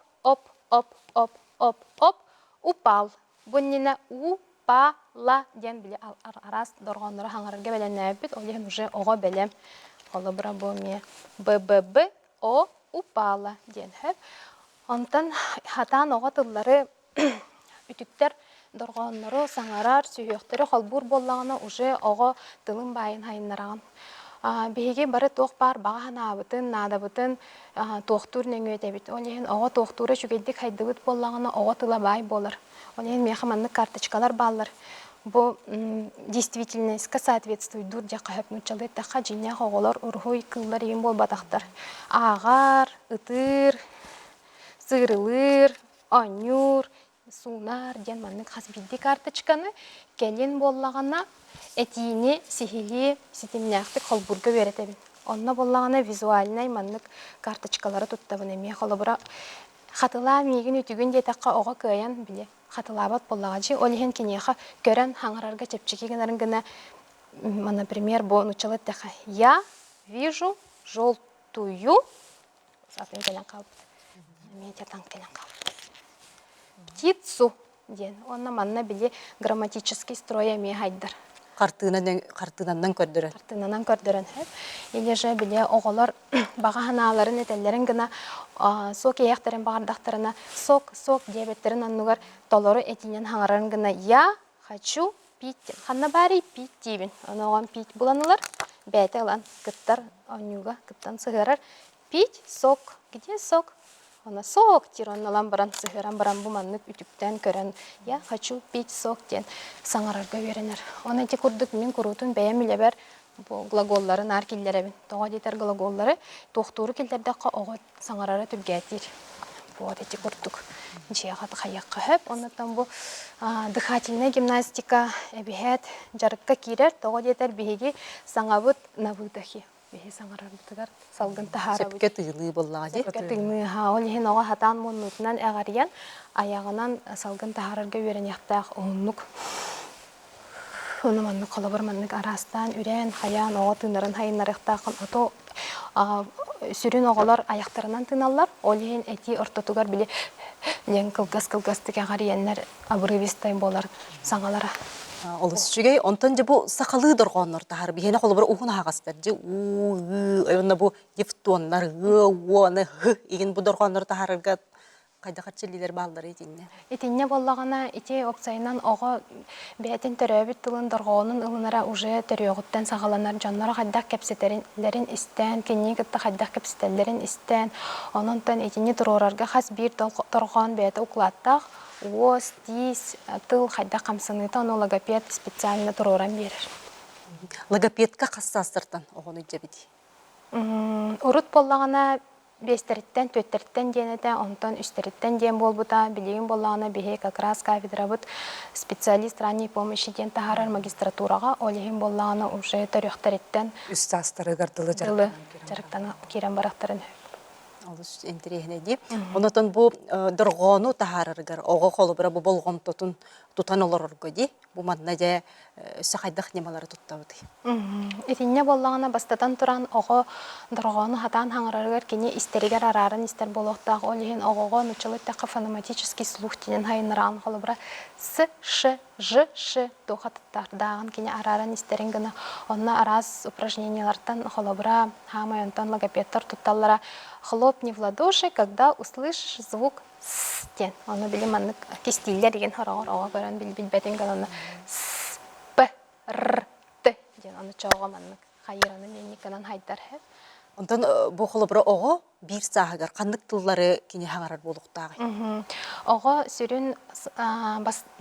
упал. Бұннена упала ден білі арас дорғанлары хаңарырға бәлен әбіт. Олеген уже оға бәлем қалабыра бұл ме о упала ден әбіт. Онтан хатан оға тыллары үтіктер дорғанлары саңарар, сүйектері қалбур боллағына уже оға тылын байын хайынлараған. Беге бары тоқ бар, баға ханабытын, надабытын тоқтур нөңі өтебет. Олеген оға тоқтуры жүгелдік хайдыбыт боллағына оға тыла бай болыр. Олеген мехаманны карточкалар балыр. Бұл действительностьқа соответствует дур жаққа хөпнучалы таққа жинях оғылар ұрғой кыллар еген бол батақтар. Ағар, ытыр, сырылыр, анюр, сунар ден маннык хасбидди карточканы келен боллағана этини сихили ситимняқтық холбурга веретебін. Онна боллағана визуальнай маннык карточкалары туттабын әме холбура хатыла мегін үтігін детаққа оға көян біле. Хатылабат боллағачы олеген кенеха көрен хаңарарға чепчекегенерін гына, например, бұл нучалы тәқа я вижу желтую сатын келен қалып. Әме тетан келен қалып. птицу ден. Онна манна били грамматический строй эми хайдар. Картынан көрдөрөн. Артынан көрдөрөн хэп. Или же биле оголор бага ханаларын этеллерин гына сок яхтарын багардактарына сок дебеттерин аннугар толору этинен хаңарарын гына я хочу пить. Ханна бари пить дибин. Оноган пить буланылар. Бәте лан кыттар онюга кыттан сыгырар. Пить сок. Где сок? Она сок тиронналан баран сыгыран баран буманнык үтүктен көрөн. Я хочу пить сок ден саңарарга беренер. Оны эти курдук мен курутун бәям илебер бу глаголларын аркиллеребин. Тога детер глаголлары тохтуру келдердакка ого саңарара түргәтир. Вот эти курдук. Жиягат хаякка хөп. Оннан бу дыхательная гимнастика эбихет жарыкка кирер. Тога детер биһиги саңабыт навыдахи. Бихи саңарар бутыгар салгын тахарабыт. Сепке тыйлы боллага. Катыгны ха ол хин ого хатан моннутунан агарыян аягынан салгын тахарарга үйренияктак оннук. Оны манны колобор маннык арастан үрен хаян ого тынарын хайынарыктакын ото сүрүн оголор аяктарынан тыналлар. Ол хин эти ортотугар биле лен кылгас деген агарыяннар абырыбистай болар саңалара. Олус чүгей онтон же бу сакалы доргоннор тахар бихене колобор ухун хагастар же онна бу дифтоннар оны иген бу доргоннор тахарга кайда качылилер балдар этинне. Этинне боллагана ити оксайнан ого бетин төрөбүт тылын доргонун ылынара уже төрөгүттен сагаланар жаннара кайда кепсетерин истен кенни кытта кайда кепсетелерин истен ононтон этинне турорарга хас бир доргон бете уклаттак ос тис тыл кайда камсыныта ону логопед специально туроран берер. Логопедка хассастыртан огону жебити. Урут боллагана бестериттен, төттериттен денете, онтон үстериттен ден болбута, билигин боллагана бихе как раз кафедрабыт специалист ранней помощи ден тахарар магистратурага, олихин боллагана уже төрөхтериттен Үстастары гардылы жарыктан кирен барактарын. Олус интересне ди. Онотон бу доргону тахараргар ого колобра бу болгомтотун тутан олорорго ди. Бу манна же сахайдах немалары туттабыты. Этинне боллагана бастатан туран ого доргону хатан хаңараргар кини истеригер арарын истер болохтак олихин огого нучалыттакка фонематический слух тинен хайнаран колобра с ш ж ш тохаттардаган кини арарын истерин гына онна араз упражнениялардан колобра хамайонтон логопедтар тутталлара хлопни в ладоши, когда услышишь звук «с». Оно били маннык кистиллер деген хорогор ого көрөн билбетин галана «с», «п», «р», «т». Оно чоого маннык хайыраны менниканан хайдар хэп. Онтон бу колобра ого бир саагар кандык тыллары кини хаңарар болуктагы. Ого сүрүн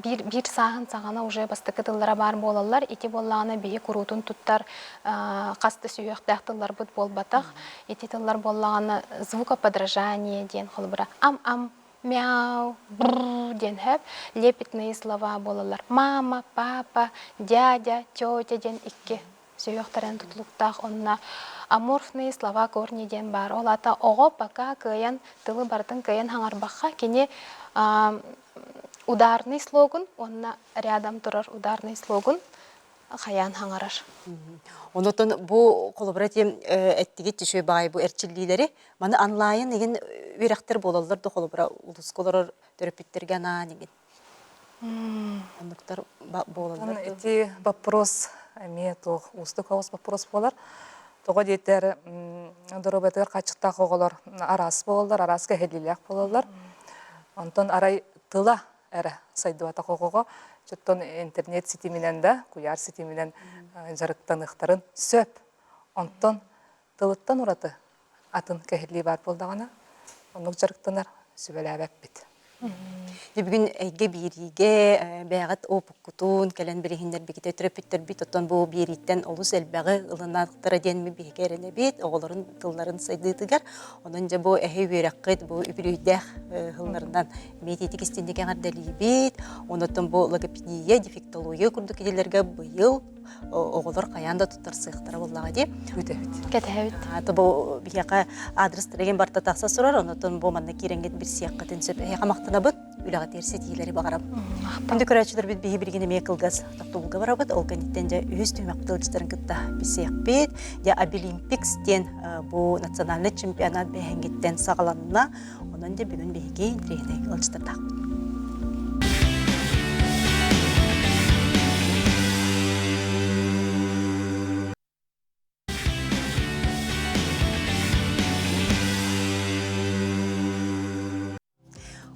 бир саагын сагана уже бастыкы тыллара бар болалар. Ити боллагана бии курутун туттар касты сүйөктак тыллар бут болбатак. Ити тыллар боллагана звукоподражание ден колобра ам мяу бррр ден хэп лепетные слова болалар. Мама, папа, дядя, тетя ден икки сүйөктөрөн тутлуктак онна аморфные слова корни ден бар. Олата ого пока кыян тылы бартын кыян хаңарбакка кини ударный слогун, онна рядом турар ударный слогун хаян хаңарар. Онотон бу колобратив эттиги түшө бай бу эрчиллилери маны онлайн деген үйрактер болалар да колобра улусколор терапевттерге ана деген. Ондуктар болалар. Эти вопрос метох устук хаус вопрос болар. Тога детер доробетер качыкта коголор арас болалар, араска хелилек болалар. Онтон арай тыла эре сайдыбата когого чөттөн интернет сити менен да, куяр сити менен жарыктаныктарын сөп. Онтон тылыттан ураты атын кехили бар болдагана. Онук жарыктанар сүбөлөбөп бит. Бүгүн эйге бириге бягат опукутун келен бирихиндер бигите терапевттер бит оттон бу бириттен олус элбагы ылынактыра денми бигерене бит оголорун тылларын сайдытыгар онон же бу эхи бераккыт бу үбүрүйдэх хылларынан мететик истендеге гардали бит онотон бу логопедия дефектология курдук идилерге быйыл оголор каянда туттар сыктара боллага ди Үтөбүт. Кетебит. ата бу бияка адрес деген барта такса сурар онотон бу манна киреңгет бир сыяккатын сөп хамактанабыт үлага терси тийлери багарап. Күндө көрөчүлөр бит бии биргене мекылгас тактуулга барабыт ол кенеттен же үз түймактылчтарын кытта бисекпит я Олимпикстен бу национальный чемпионат бехенгеттен сагаланна онон же бүгүн биги тренинг алчтырдак.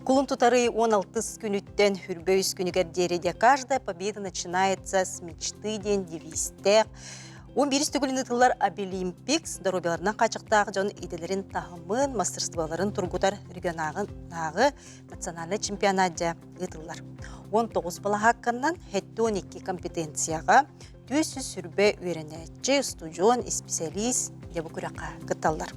Кулун тутары 16 күнүттен хүрбө 3 күнүгер дереде каждая победа начинается с мечты ден девистер. 11 түгілін ытылар Обилимпикс дорубеларынан қачықтағы жон иделерін тағымын, мастерстволарын тургутар регионағы национальный чемпионат жа ытылар. 19 бала хаққаннан 12 компетенцияға төсі сүрбе үйренетші, студион, специалист дебі күраққа кытталар.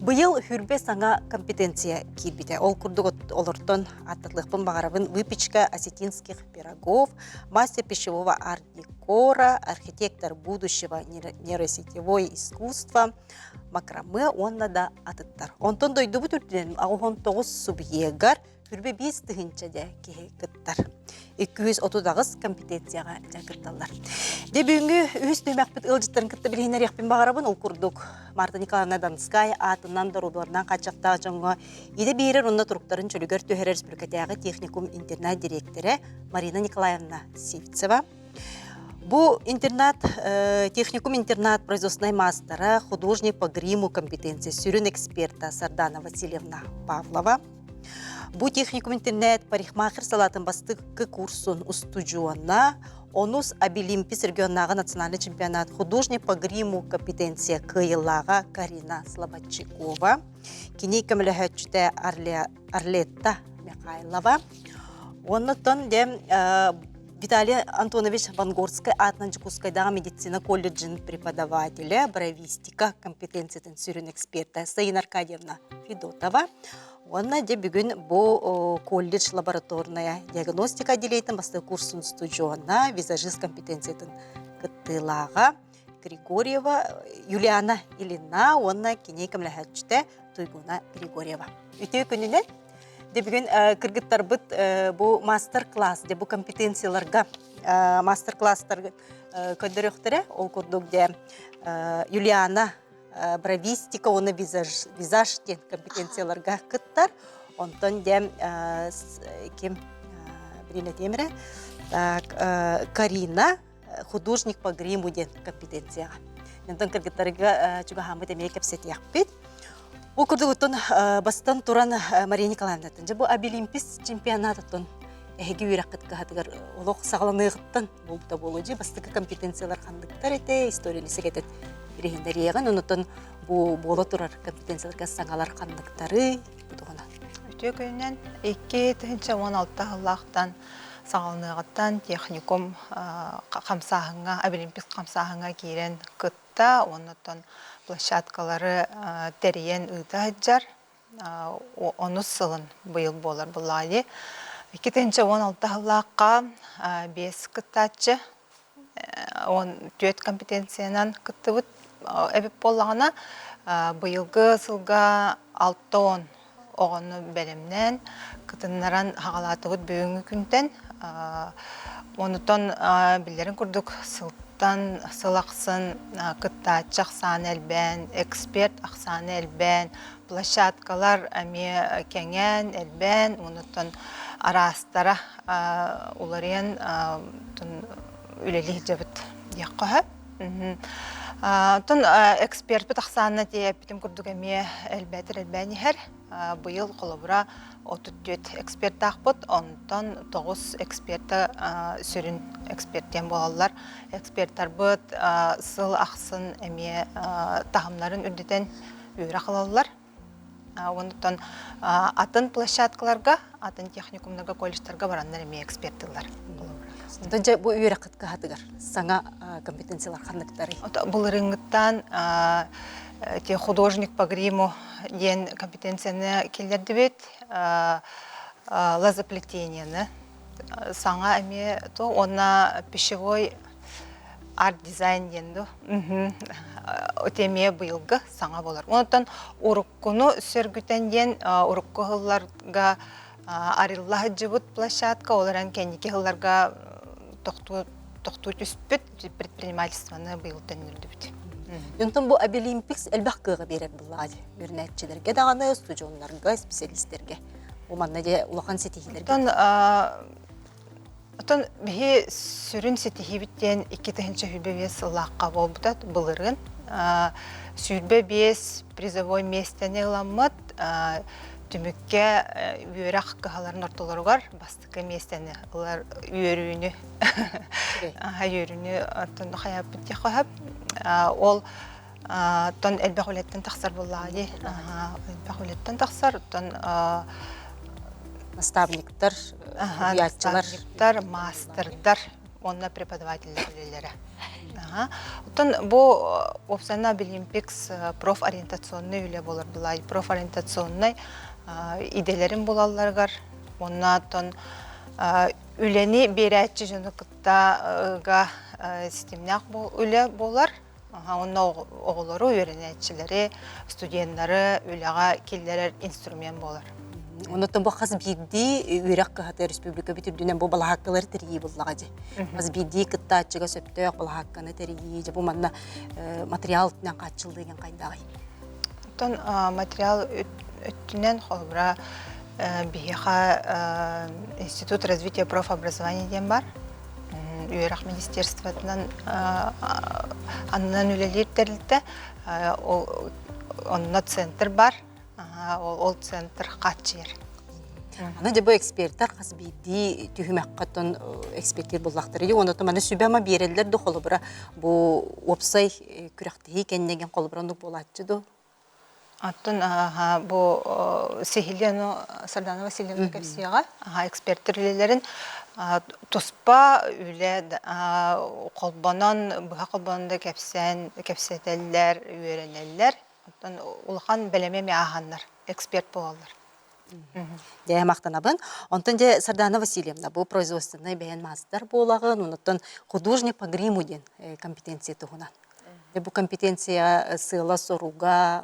Бұйыл хүрбе саңа компетенция кирбіде. Ол күрдік олыртын аттатлықпын бағарабын выпечка осетинских пирогов, мастер пищевого арт-декора, архитектор будущего нейросетевое искусство, макраме, онна да атыттар. Онтон дойду бұт үрділен, ағуын 9 субъегар хүрбе 5 түгінші де кеге кыттар. 230 компетенцияға жәкірталар. Дебүйінгі үйіз дөмәкпіт ылжыттарын кітті білгенер яқпен бағарабын ол күрдік. Марта Николаевна Донская атынан дорубыларынан қачақтағы жоңға еді бейірер онына тұруқтарын чөлігер төхер республикатяғы техникум интернат директоры Марина Николаевна Сивцева. Бұл интернат, техникум интернат производственной мастера, художник по гриму компетенции, сүрін эксперта Сардана Васильевна Павлова. Бу техникум интернет парикмахер салатын бастыкы курсын устудиона, онус Обилимпис регионага национальный чемпионат художник по гриму компетенция кыйылага Карина Слободчикова, киней көміліхетчіте Арлетта Михайлова, оннытын де Виталий Антонович Вангорская Атнанчикускайдағы медицина колледжин преподавателя, бровистика компетенциятын сүрін эксперта Саина Аркадьевна Федотова. Онна де бүгін бұл колледж лабораторная диагностика делейтін басты курсын студиона, визажист компетенциятын кыттылаға Григорьева, Юлиана Илина, онна кеней кімләхәтчіте Туйгуна Григорьева. Үтеу күнінен де бүгін кіргіттар бұд бұл мастер-класс, де бұл компетенцияларға мастер-класстар көндіріқтірі, ол күрдік де Юлиана бровистика, оны визаж ден компетенцияларға кыттар. Онтон дем кем біріне темірі. Карина, художник по гриму ден компетенцияға. Нентон кіргіттарға чуға хамы демей кәпсет яқпет. Ол күрдігіттін бастан тұран Мария Николаевнатын. Бұл Обилимпис чемпионатытын әйгі үйрек қытқа хатығар олық сағаланығыттан болуда болуды. Бастықы компетенциялар қандықтар еті, историялысы кетет. Бірегендер еғін, ұнытын болы тұрар компетенцияларға саңалар қандықтары бұдығына. Өте көйінен 2-16 ғылақтан сағалынығыттан техникум қамсағыңа, Обилимпис қамсағыңа кейрен күтті, ұнытын площадкалары тәрейен ұйда әджар, оны сылын бұйыл болар бұлайды. 2-16 ғылаққа 5 күттатшы, 14 компетенциянан күтті бұд әбіп болағына бұйылғы сылға 6-10 оғыны бәлімнен күтінлерін хағалатығыд бүйінгі күнтен. Онытын білдерін күрдік сылттан сылақсын күттатшы ақсан әлбән, эксперт ақсан әлбән, площадкалар әме кәңен әлбән, онытын арастара оларен үлелі жабыт яққа. Тон эксперт бұтақсанына де бітім күрдік әме әлбәтір әлбәні әр. Бұйыл қолыбыра 34 эксперт ақпыт, онтан 9 эксперті сүрін эксперттен болалар. Эксперттар бұд сыл ақсын әме тағымларын үрдетен үйрі қылалар. Онтан атын площадкаларға, атын техникумдарға, колледждарға барандар әме эксперттілер. Донжа бұл үйрі қытқа хатығар, саңа компетенциялар қандықтары? Бұл рыңғыттан художник по гриму ден компетенцияны келдерді бет, лазоплетениені. Саңа әме, онна пищевой арт-дизайн денді. Өтеме бұйылғы саңа болар. Онытан ұрыққыны сөргітен ден ұрыққы ғылларға арыллағы жыбыт площадка, оларан кәнеке ғылларға тоқту түспіт предпринимательствоны бұйылтен үрді біт. Юнтан бұл Обилимпикс әлбәқ қыға берер бұлады. Үрнәтчілерге дағаны, студионларға, специалисттерге. Уманна де улақан сетихилерге. Отон бі сүрін сетихи біттен 2-тігінші хүлбе бес ұлаққа болбытат бұлырын. Сүрбе бес призовой местені ғыламыд, түмүкке үйөрак кахаларын ортолоругар бастыкы местени олар үйөрүүнү үйөрүүнү атын хаяп битте хаяп ол тон элбахулеттен тахсар буллагы элбахулеттен тахсар тон наставниктар, уячылар, мастердар, онна преподавательдер үлелері. Оттан бу опсана Олимпикс профориентационный үле болар булай. Профориентационный иделерин булаларгар. Онна тон үлени берәтчі жөні кыттаға системнақ үле болар. Онна оғылары, үйренетчілері, студенттары үлеға келдерер инструмент болар. Онотон бу хас бирди үрәк кахата республика бүтүрдүнөн бу балахаккалар терии буллага же. Хас бирди кыттаачыга сөптөк балахакканы терии же бу манна материалтынан качылды деген кайдагы. Тон материал өттүнен холбра бияха Институт развития профобразования ден бар. Үйрәк министерствотынан аннан үлелер терилте. Онна центр бар. Ол центр качыр. Аны же бу эксперттер хас бирди түһүмәккәтон эксперттер буллактыр. Онотон мана сүбәма берелдер ду холбра бу опсай күрәктеги кеннеген холброндук болатчы ду. Аттын бу Сехилияно Сарданова Васильевна Капсияга эксперттерлерин туспа үле колбонон буга колбонда кепсетеллер үйренеллер. Аттын улхан белеме меаханнар эксперт болалар. Дәя мактанабын. Онтон же Сардана Васильевна бу производственный бәян мастер булагын, онтон художник по гриму ден компетенция тугунан. Бу компетенция сыла соруга,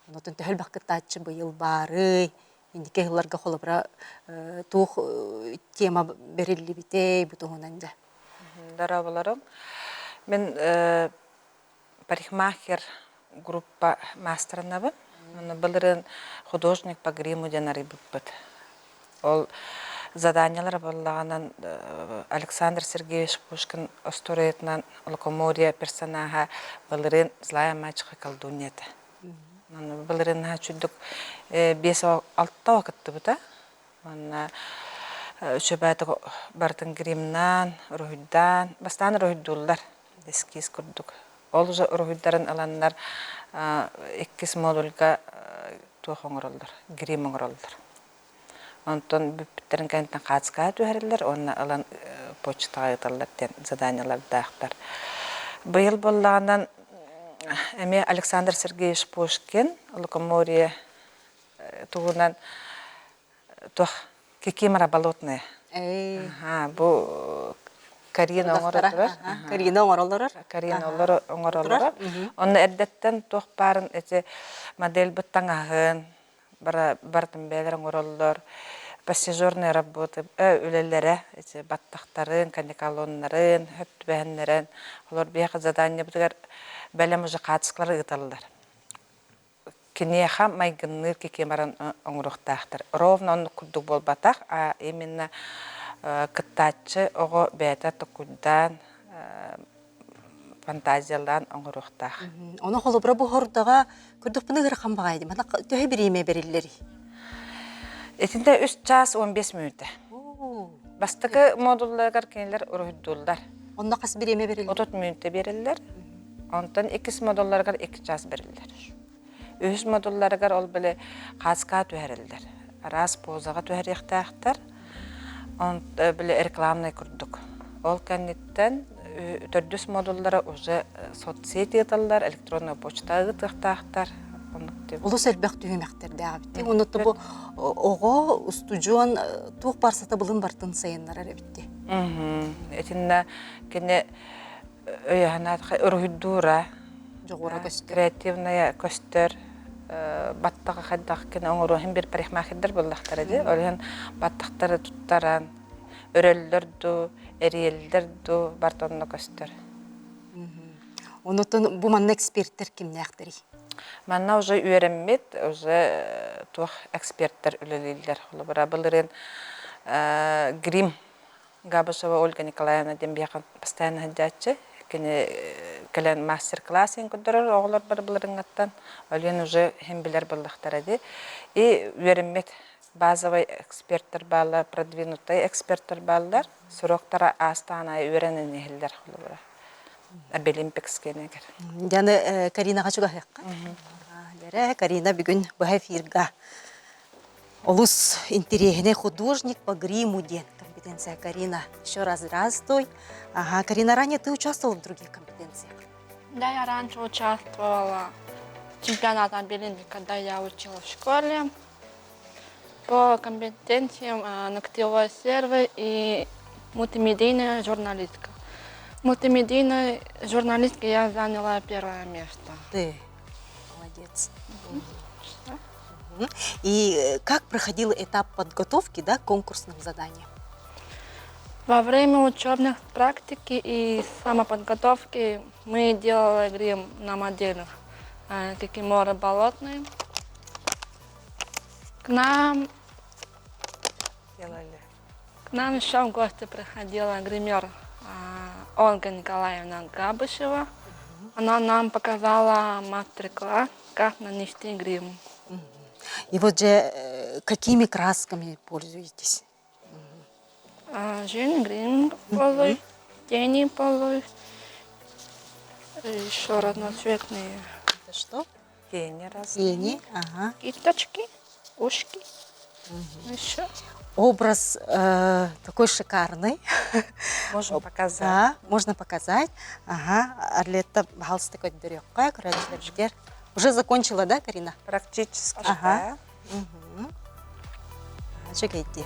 онтон тәһәл бакытачы быйыл бары, индике хылларга холобра тух тема берилли бите бу тугунан да. Дарабаларым. Мен парикмахер группа мастернабы. Былырын художник по гриму денары буппыт. Ол заданиялар боллаганан Александр Сергеевич Пушкин осторетнан локомория персонажа былырын злая мачеха колдуньята. Былырын чудук 5-6 вакытты бута. Мана чөбәте бартын гримнан, рухидан, бастан рухидуллар. Эскиз курдук. Ол уже рухидарын аланнар 2 модульга туохоңоролдор, грим оңоролдор. Онтон бүптерин кенттен катыска түһәрелер, онна алан почтага ыталлар ден заданиялар дактар. Быйыл боллагандан эме Александр Сергеевич Пушкин, Лукоморье тугунан тох кикимара болотная. Бу Карина оңоролдор. Карина оңоролдор. Карина оңоролдор. Онны эрдеттен тох барын эте модель буттаңагын бартын бәлер оңоролдор. Пассажирные работы үлелере, эти баттактарын, каникалоннарын, хөптүбәһеннәрен, олар бияка задание бутыгар бәлем уже катыскалар ыталлар. Кинеха майгынныр кикемаран оңруктактыр. Ровно он курдук болбатак, а именно кыттачы ого бәтә токудан фантазиялан оңруктак. Оны холобра бу хордага күрдүк буны гыркан багайды. Мана төһө бириме бериллери. Этинде 3 час 15 минут. Бастыкы модулларга кенелер урудулдар. Онда кас бириме берилер. 30 минутта берилер. Онтан 2 модулларга 2 час берилер. 3 модулларга ол беле каска төһәрелдер. Раз позага төһәрихтактар. Он беле рекламный курдук. Ол кеннеттен 4 модуллары уже соцсети ыталлар, электронный почта ытактар. Улус элбек түймәктерде абитте. Онутты бу ого студион тук барсата булын бартын сайыннар арабитте. Этинне кене өйәнат ургудура Жогора көстөр. Креативная көстөр баттага хаддак кене оңорохин бир парикмахердер буллактар иде. Олен баттактары туттаран өрөллөрдү, эриелдердү бартонно көстөр. Онутун бу манна эксперттер кимнәктери? Манна уже үйренмет, уже тух эксперттер үлелилер. Холобара былырын грим Габышева Ольга Николаевна ден бияқан постоянно хаддачы, кені кэлэн мастер-классын көдөрөр оғылар бар бұларыңаттан. Олен уже хембілер бұллақтар еді. И веріммет базовый эксперттер балар, продвинутый эксперттер балар, сұрақтара астана үйренін ехілдер құлы Обилимпикс кенегер. Яны Карина қачуға хаққа? Карина бүгін бұға фирға. Олус интересный художник по гриму ден. Компетенция Карина. Еще раз здравствуй. Ага, Карина, ранее ты участвовала в других компетенциях? Да, я раньше участвовала в чемпионате Обилимпик, когда я училась в школе. По компетенциям ногтевой сервис и мультимедийная журналистика. Мультимедийной журналистке я заняла первое место. Ты молодец. И как проходил этап подготовки, да, к конкурсным заданиям? Во время учебных практики и самоподготовки мы делали грим на моделях кикиморы болотные. К нам еще в гости приходила гример Ольга Николаевна Габышева. Она нам показала мастер-класс, как нанести грим. И вот же какими красками пользуетесь? Жирный грим полой, тени полой, еще разноцветные. Это что? Тени раз. Тени, ага. Кисточки, ушки. Еще. Образ такой шикарный. Можем показать. Да, можно показать. Ага, Арлетта галстук такой дырёкка, короче, уже закончила, да, Карина? Практически, Ага. да. Чекайте.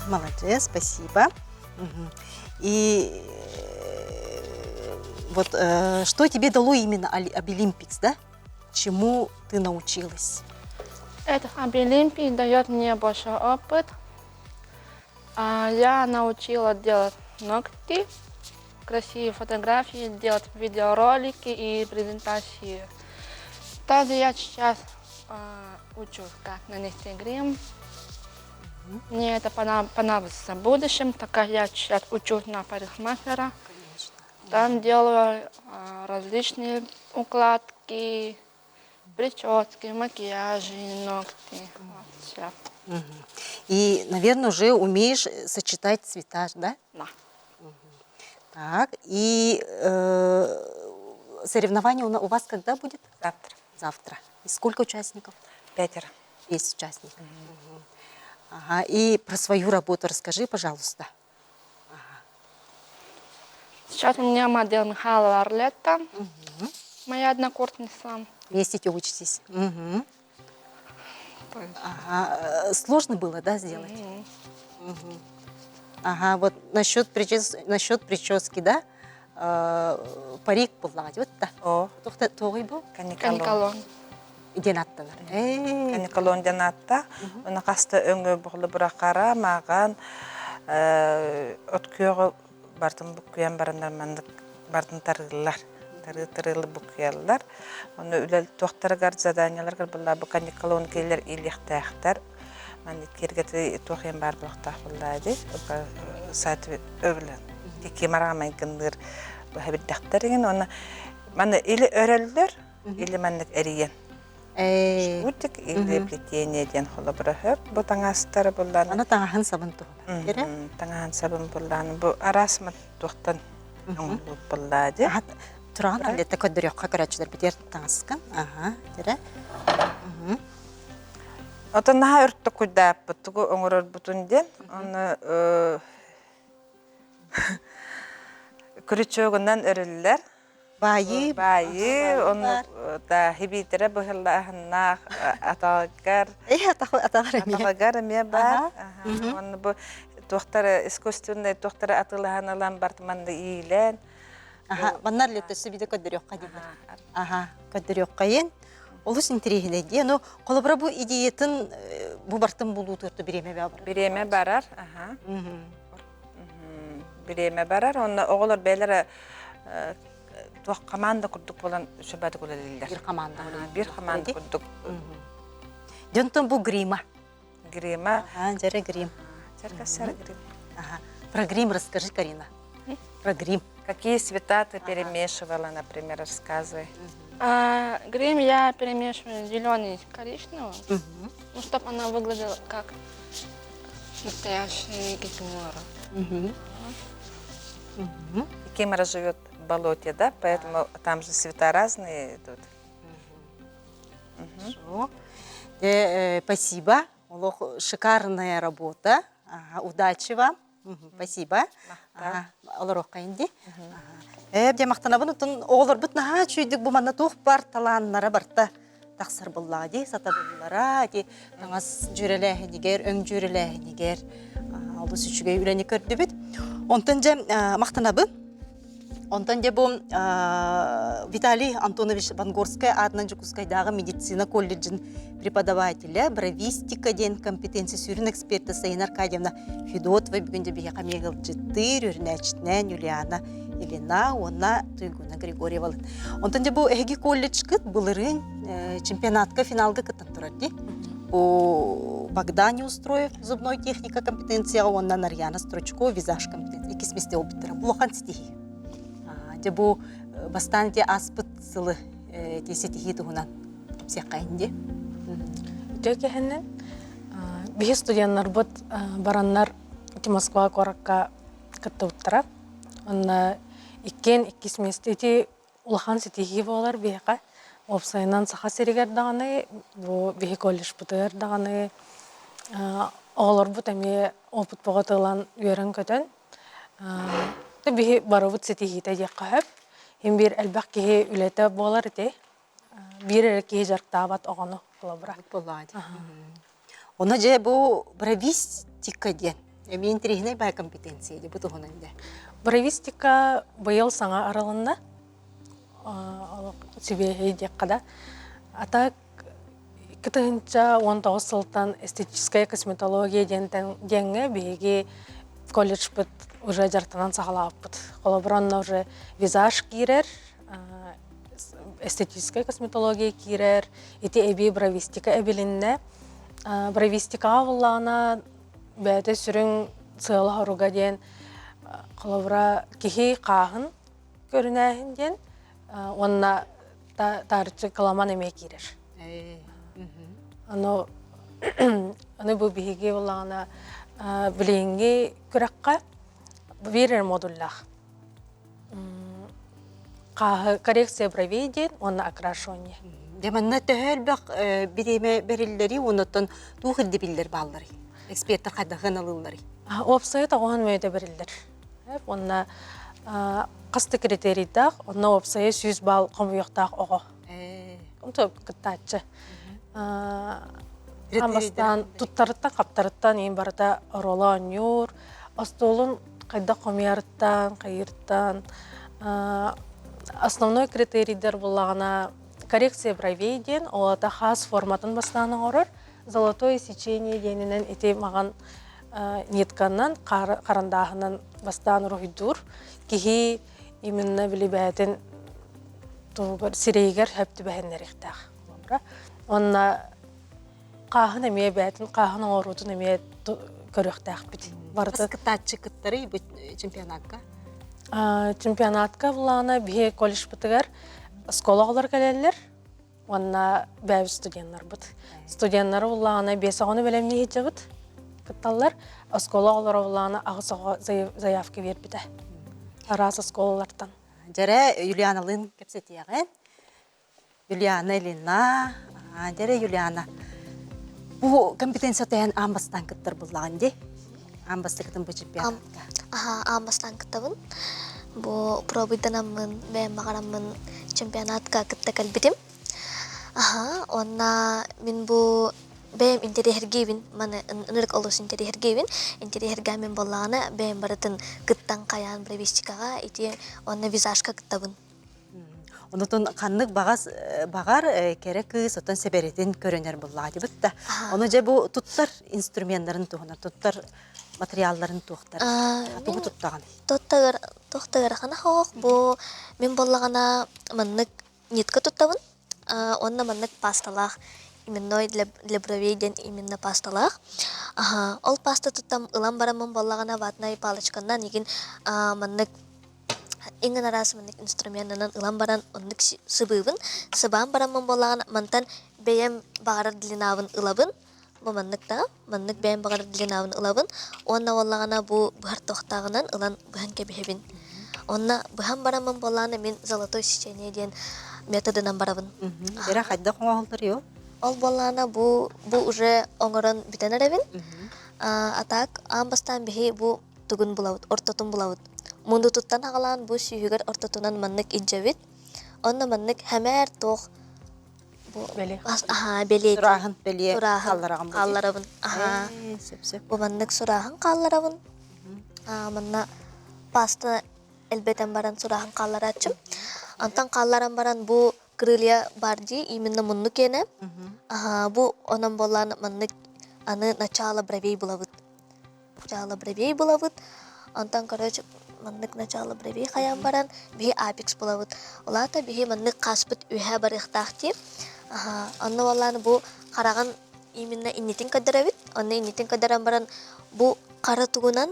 Молодец, спасибо. И вот что тебе дало именно Обилимпикс, да? Чему ты научилась? Это Обилимпик дает мне большой опыт. Я научила делать ногти, красивые фотографии, делать видеоролики и презентации. Также я сейчас учу, как нанести грим. Мне это понадобится в будущем, так как я сейчас учусь на парикмахера. Там делаю различные укладки, прически, макияжи, ногти. Вот, всё. И, наверное, уже умеешь сочетать цвета, да? Да. Так, и соревнование у вас когда будет? Завтра. Завтра. И сколько участников? 5. 10 участников. Ага, и про свою работу расскажи, пожалуйста. Сейчас у меня модель Михайлова Арлетта, моя однокурсница. Вместе учитесь. Ага. Сложно было, да, сделать? Ага, вот насчет прически, да? Парик буллагать, вот да. О. Тоғай бұл? Каникалон. Ден аттанар. Каникалон жанатта. Оны қасты өңі бұғылы бұрақара, маған өткөгі бартын бүккүйен барындар мандық бартын тарғылар. Тарғылы бүккүйелілер. Оны үлел тоқтарығар, заданияларғар бұлла бұл каникалон кейлер иліктәқтер. Мен кергеті тоқен бар бұлықтақ бұллады. Сәті өвілі. Теке марағамай күндір бұхабиддақтар еген. Оны мәні илі өрелдер, илі мәнік әрейен. Шутик или плетение ден холо брахып. Бу таңастары булдан. Ана таңахан сабын туғыла. Кере? Таңахан сабын булдан. Бу арасмат туқтан оңлуп буллады. Тұран әлетті көдіріққа көрәтшілер бітер таңасқан. Ага, кере? Отын наға үртті күдәп бұттығы оңырыр бұтын ден. Оны күрічөгінен өрілілер. Байы, оны да хибитері бұхылла ахыннақ атағығар. Атағығар әме бар. Оны бұл тоқтары, искусственный тоқтары атылығаналан бартыманды ийлен. Баннар леттесі биде көдіріққа дейбір. Ага, көдіріққа ен. Олыс интерегіне де, но қолыбыра бұл идеятын бұл бартын болу тұрды біреме бәбір. Біреме барар. Біреме барар. Оны оғылар бәлері туақ команда күрдік болан шөбәді көлелілер. Bir команда. Bir команда күрдік. Дөнтін бұл грима. Грима. Жәрі грим. Жәрі грим. Про грим расскажи, Карина. Про грим. Какие цвета ты перемешивала, например, рассказывай. Грим я перемешиваю зеленый с коричневым, ну, чтобы она выглядела как настоящая гекимора. Кикимора живет в болоте, да? Поэтому там же цвета разные идут. Хорошо. Спасибо. Шикарная работа. Удачи вам. Спасибо. Олорок кайынди. Бде мақтанабын ұтын оғылыр бұт наға чүйдік бұманна туқ бар таланнара барта тақсыр бұлла де, сата бұллара де, таңас жүреләхінігер, өң жүреләхінігер, алды сүчіге үләне көрді біт. Онтан же мақтанабы, онтан же бұл Виталий Антонович Вангорская адынан Жукускайдағы медицина колледжін преподавателі, бровистика ден компетенция сүйрін эксперті Сайын Аркадьевна Федотова бүгінде бейе қамегіл жытты, үрінәчтінен Юлиана Елена, онна Туйгуна Григорьева. Онтан же бұл әгі колледж кыт бұлырын чемпионатқа, финалға кыттан тұрады. О Богдане устроев зубной техника компетенция, онна Нарьяна Строчко визаж компетенция. Екі сместе опыттыра. Бұл оқан стихи. Де бұл бастан де аспыт сылы де стихи тұғынан сеқайын де. Төке хеннен бихи студенттар бут бараннар Москва коракка кытты уттара. Онна иккен иккис местети улахан сетихи болар бихиқа. Опсайнан саха серигер дағаны, бу бихи колледж бутыр дағаны. Оғылар бут әме опыт боғатылан үйерін көтін. Бихи барабыт сетихи тәдек қағып. Хем бір әлбәқ кеге үлеті болар де. Bir erkeği жарктабат оғаны қолабыра. Болады. Оны же бұл бровистика ден. Мен интерегіне бай компетенция де бұты ғынан де. Бровистика бұйыл саңа аралында. Сөбейі дек қада. Ата кітігінча 19 сылтан эстетическая косметология денге бейге колледж бұт уже жартанан сағалап бұт. Қолабыранна уже визаж кирер, эстетическая косметология кирер, ити эби бровистика эбилинне. Бровистика авыллана бәді сүрін сığılı харуга ден қолабыра кихи қағын көрінәхін ден, онна тарычы каламан әме кирер. Аны бұл бейге олағына білейінге көрәққа верер модуллах. Коррекция бровей ден, онна окрашонне. Деманна төхәл бақ біреме бәрілдері, онытын туғырды білдер баллары. Эксперттар қадағын алылары. Опсайы тағуан мөйді бірілдер. Онна қасты критерийдақ, онна опсайы 100 бал қомуяқтақ оғы. Онты күттатшы. Амбастан тұттарыттан, қаптарыттан ең барда рола онюр, остолын қайда қомуярыттан, қайырттан. Основной критерийдер болағына коррекция бровей ден, олата хас форматын бастаның орыр. Золотое сечение денінен ете маған нетканнан, қарандағынан бастан рухидур. Кихи именно білі бәйтін сирейгер хөпті бәхіннер ектақ. Онна қағын әме бәйтін, қағын орудын әме көріқтақ біт. Қысқытатшы күттары чемпионатқа? Чемпионатқа бұлағына бе колледж бұтығар сколағылар кәлелер, онна бәйбі студенттар бұд. Студенттары бұлағына бесағыны бәлемне хетчі бұд, күтталар, сколағылар бұлағына ағысыға заявки вер біді. Арасы сколалардан. Жәрі Юлиана Лын кәпсеті яғын. Юлиана Лина, жәрі Юлиана. Бұл компетенция тәйін амбастан күттір бұлағын де? Амбасты күттін бұл чемпионатқа? Амбастан күттібін. Бұл пробыйданамын, бәйім мағарамын чемпионатқа күтті кәлбідім. Онна мен бұл бәйім интерьергейбін, маны үнірік олыс интерьергейбін. Интерьергеймен болағына бәйім барытын күттан қаян бровистикаға, ити онна визажқа күттібін. Онытын қанлық бағар керек сотын себеретін көрінер болаға дебітті. Оны же бұл тұттар инструментларын тұғына, тұттар материалларын туқтар. Туғы туттаған. Туқтағыр қана хоқ, бұл мен болағына маннық неткі туттабын. Онна маннық пасталақ, именно для бровейден именно пасталақ. Ол паста туттам ылан барамын болағына ватнай палычқаннан егін маннық иңин арасы маннык инструментынан ылан баран оннык сыбыбын, сыбаан барамын боллаган мантан бәйем бағарар дилинабын ылабын, бу маннык да, маннык бәйем бағарар дилинабын ылабын, онна боллагана бу бұхар тоқтағынан ылан бұхан кебехебин. Онна бұхан барамын боллагана мен золотой сечение ден методынан барабын. Бера хайда қоңалдар ё. Ол боллагана бу уже оңорон битенеребин. Атак амбастан бихи бу тугун булавыт, ортотун булавыт. Мунду туттан хагалан бу сүйүгер ортотунан маннык иджавит. Онна маннык хәмәр тох бу Беле. беле. Сурахын беле Қалларабын. Қалларабын. Сөп-сөп. Бу маннык сурахын қалларабын. Манна паста элбетен баран сурахын қалларачым. Антан қалларан баран бу крылья барди именно мунну кене. Бу онан болан маннык аны начало бровей булавыт. Начало бровей булавыт. Антан короче маннык начало бровей хаян баран бихи апекс булавыт. Олата бихи маннык каспыт үхэ барыхтахти. Анны болан бу караган именно иннитин кадыравит. Анны иннитин кадыран баран бу кара тугунан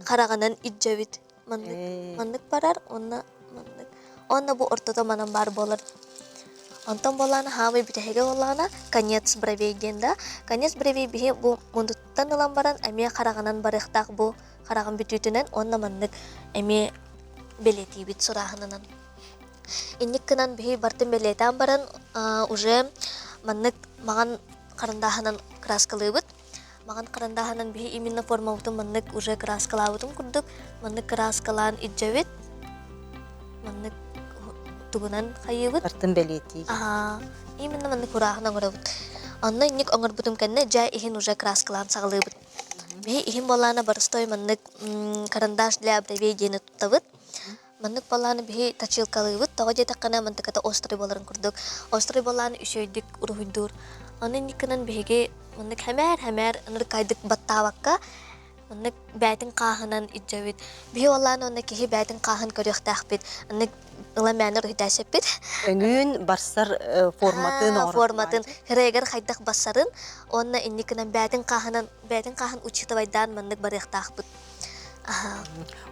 караганан иджавит. Маннык барар, онна бу ортото манан бар болар. Антон болана хамы битеге болана конец бровей денда. Конец бровей бихи бу мундуттан ылан баран эме караганан барыхтак бу караган бүтүтүнөн онна маннык эме белети бит сурахынынан. Инниккынан бихи бартын белетан баран уже маннык маган карандаханан краскалыбыт. Маган карандаханан бихи именно формабытын маннык уже краскалабытын курдук. Маннык краскалан иджавит. Маннык тугунан хайыбыт. Бартын белети. Именно маннык урахын оңырабыт. Онна инник оңырбытым кенне жай ихин уже краскалан сағылыбыт. Бихи ихин болана барыстой маннык карандаш для бровей дені туттабыт. Маннык болана бихи тачилкалыбыт. Тоға жетаққана мантыката острый боларын курдук. Острый болана үшөйдік урухуйдур. Онна инниккынан бихиге маннык хәмәр аныр кайдык баттавакка маннык бәйтін қағынан иджавит. Бихи болана онна кихи бәйтін қағын көріқтақпит. Аннык ыла мәнер үйтәсеппит. Өңүн барсар форматын орын. Форматын херегер хайдақ басарын, онна инникынан бәйтін қағын учитывайдан маннык барықтақпыт.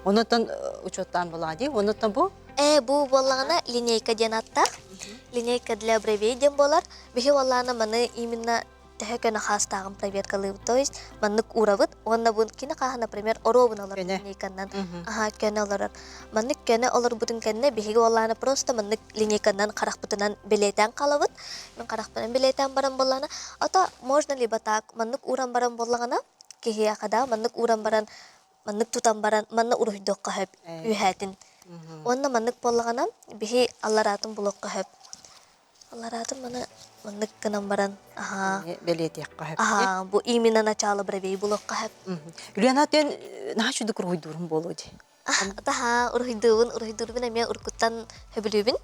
Онотан учеттан болады, онотан бу? Бу болағына линейка ден аттақ. Линейка для бровей ден болар. Бихи болағына маны именно тәхекені қастағын проверкалыбыт. То есть маннык урабыт. Онна бұн кені қағын, например, оробын олар линейканнан. Кені олар. Маннык кені олар бұдын кені бихиге болағына просто маннык линейканнан қарақпытынан билетен қалабыт. Мен қарақпытынан билетен баран болағына. Ата можно либо так, маннык уран баран болағына кехия қада, маннык уран баран маннык тутан баран, манна урухидоққа хөп, үйәтін. Онна маннык болағана, бихи алларатын бұлоққа хөп. Алларатын маннык кынан баран. Белети яққа хөп. Бу именно начало бровей бұлоққа хөп. Юлианатен нахшудық урухидурын болуды? Урухидурбын әме уркуттан хөбілюбін.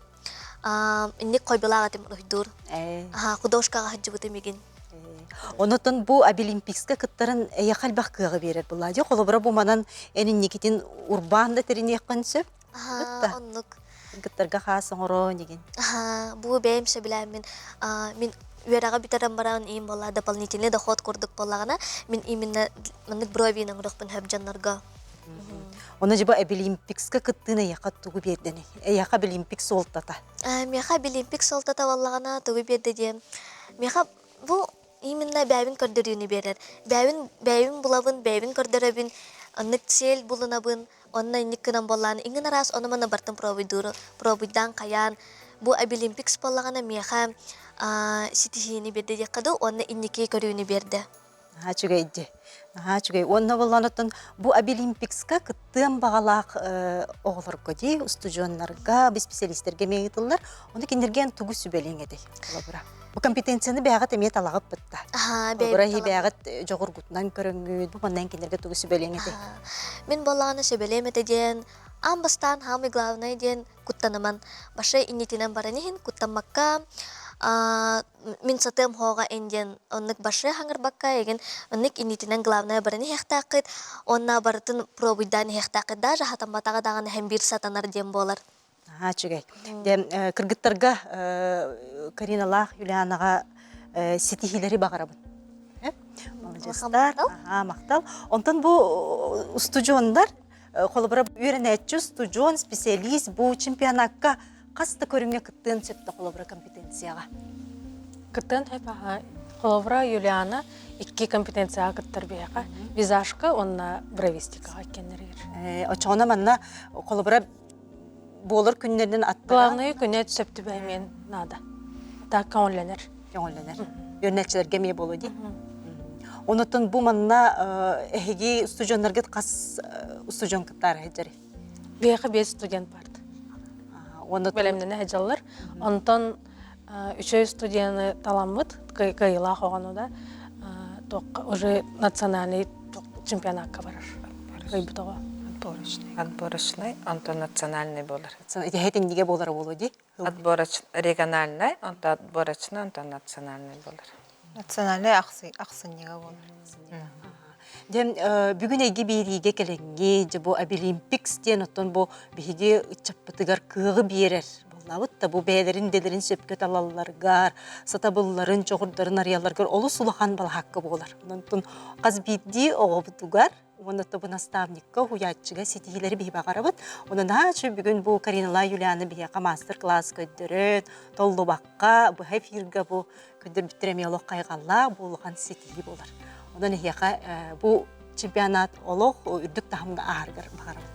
Инник қойбылағатым урухидур. Худошкаға хөджібітім еген. Онотон бу Обилимпикска кыттарын яқалбақ кыға берер бұлады. Қолыбыра бу манан әнін некетін урбанда терін яққансы? Оннук. Кыттарға қасын оро деген. Бу бәйімші біләм мен үйераға бітерін баран ең бола дополнительный доход көрдік болағына мен именно маннык бровинің рұқпын хөп жанларға. Оны жыба Обилимпикска кыттыны яқа туғы бердені. Яқа Обилимпик солтата. Меха Обилимпик солтата болағына туғы берді дем. Меха бу именно бәйбін көрдіріні берер. Бәйбін бұлабын, бәйбін көрдірібін, аннык сел бұлынабын, онна инниккінен болағын. Иңін арас оны мана бартын пробуйдан қаян. Бу Обилимпикс болағына меха ситихini берді деқады, онна инникей көріні берді. Чүгейді. Онна болағынатын бу Обилимпикска кыттыан бағалақ оғылар көде, студионларға, специалистерге меңітілер, оны кендерген туғы сүбелең еді. Бу компетенцияны бәғат әмет алағып бұтта. Бұра бәғат жоғыр ғұтынан көріңгүйд, бұл маннан кендерге туғы сүбелең еді. Мен болағына сүбелем етеден, амбастан хамы главный ден куттанаман. Башы иннетінен баранихин куттамакка, мен сатым хоға энден оннык башы хаңыр бакка еген оннык иннетінен главный барани хектақыд, онна барытын пробуйдан хектақыд, даже хатамбатаға дағаны хәм бір сатанар ден болар. Чүгей. Кыргыттарға Кариналақ, Юлианаға сетихилері бағарабын. Мақтал. Онтан бұл студиондар холобра үйренетчү студион специалист бу чемпионатка касты көрүңө кыттын сөптө холобра компетенцияга. Кыттан хепаха Холовра Юлиана 2 компетенцияга кыттар бияка. Визажка, онна бровистикага кеннерер. Очоғына манна холобра болыр күннерден аттыра. Главный күнет сөптү бәймен нада. Так каунленер. Оңолленер. Йөрнәтчеләргә мие болу ди. Онытын бу манна эһиги студионнарга кас студион кыттар хәҗәри. Бияка 5 студент барды. Онытын Белемнене хәҗаллар. Онтон 3 студияны таламыт, кайла хогонуда. Уже национальный чемпионатка барар. Кайбытага. Отборочный, онто национальный болар. Хәтен диге болар болу ди. Региональный, онто отборочный, онто национальный болар. Национальный ақсыннеға болар. Дем бүгүн эги бириге келенге же бу Олимпикс ден оттон бу биге чаппытыгар кыгы берер. Боллабыт да бу бәйлерин делерин сөпкөт алаларгар, сатабылларын чогурдарын арияларгар олу сулахан бала хаккы болар. Онтон каз бидди огобутугар онда бу наставникка хуячыга сетилери бии багарабыт. Онда начы бүгүн бу Карина Юлианы бияка мастер-класс көддөрөт, толлубакка, бу хефирга бу көддөр битиремиолог кайгалла булган сетили болар. Ондан яка бу чемпионат олох үрдүк тахымда ааргар багарабыт.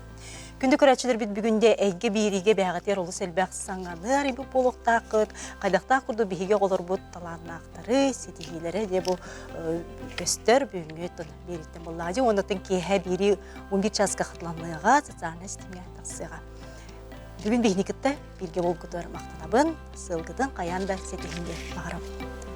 Күндү көрәчелер бит бүгүндө эйге бириге бягатер олус элбак саңганы бу болоктакыт, кайдакта курду биге голор бут талаанактары, сетилери де бу көстөр бүгүнгө тон бериттен боллажы. Ондан кеһе бири 11 часка катланмыга социальный стимуляцияга. Бүгүн бихникетте бирге болуп көтөр мактанабын, сылгыдын каянда сетилинде багарабыт.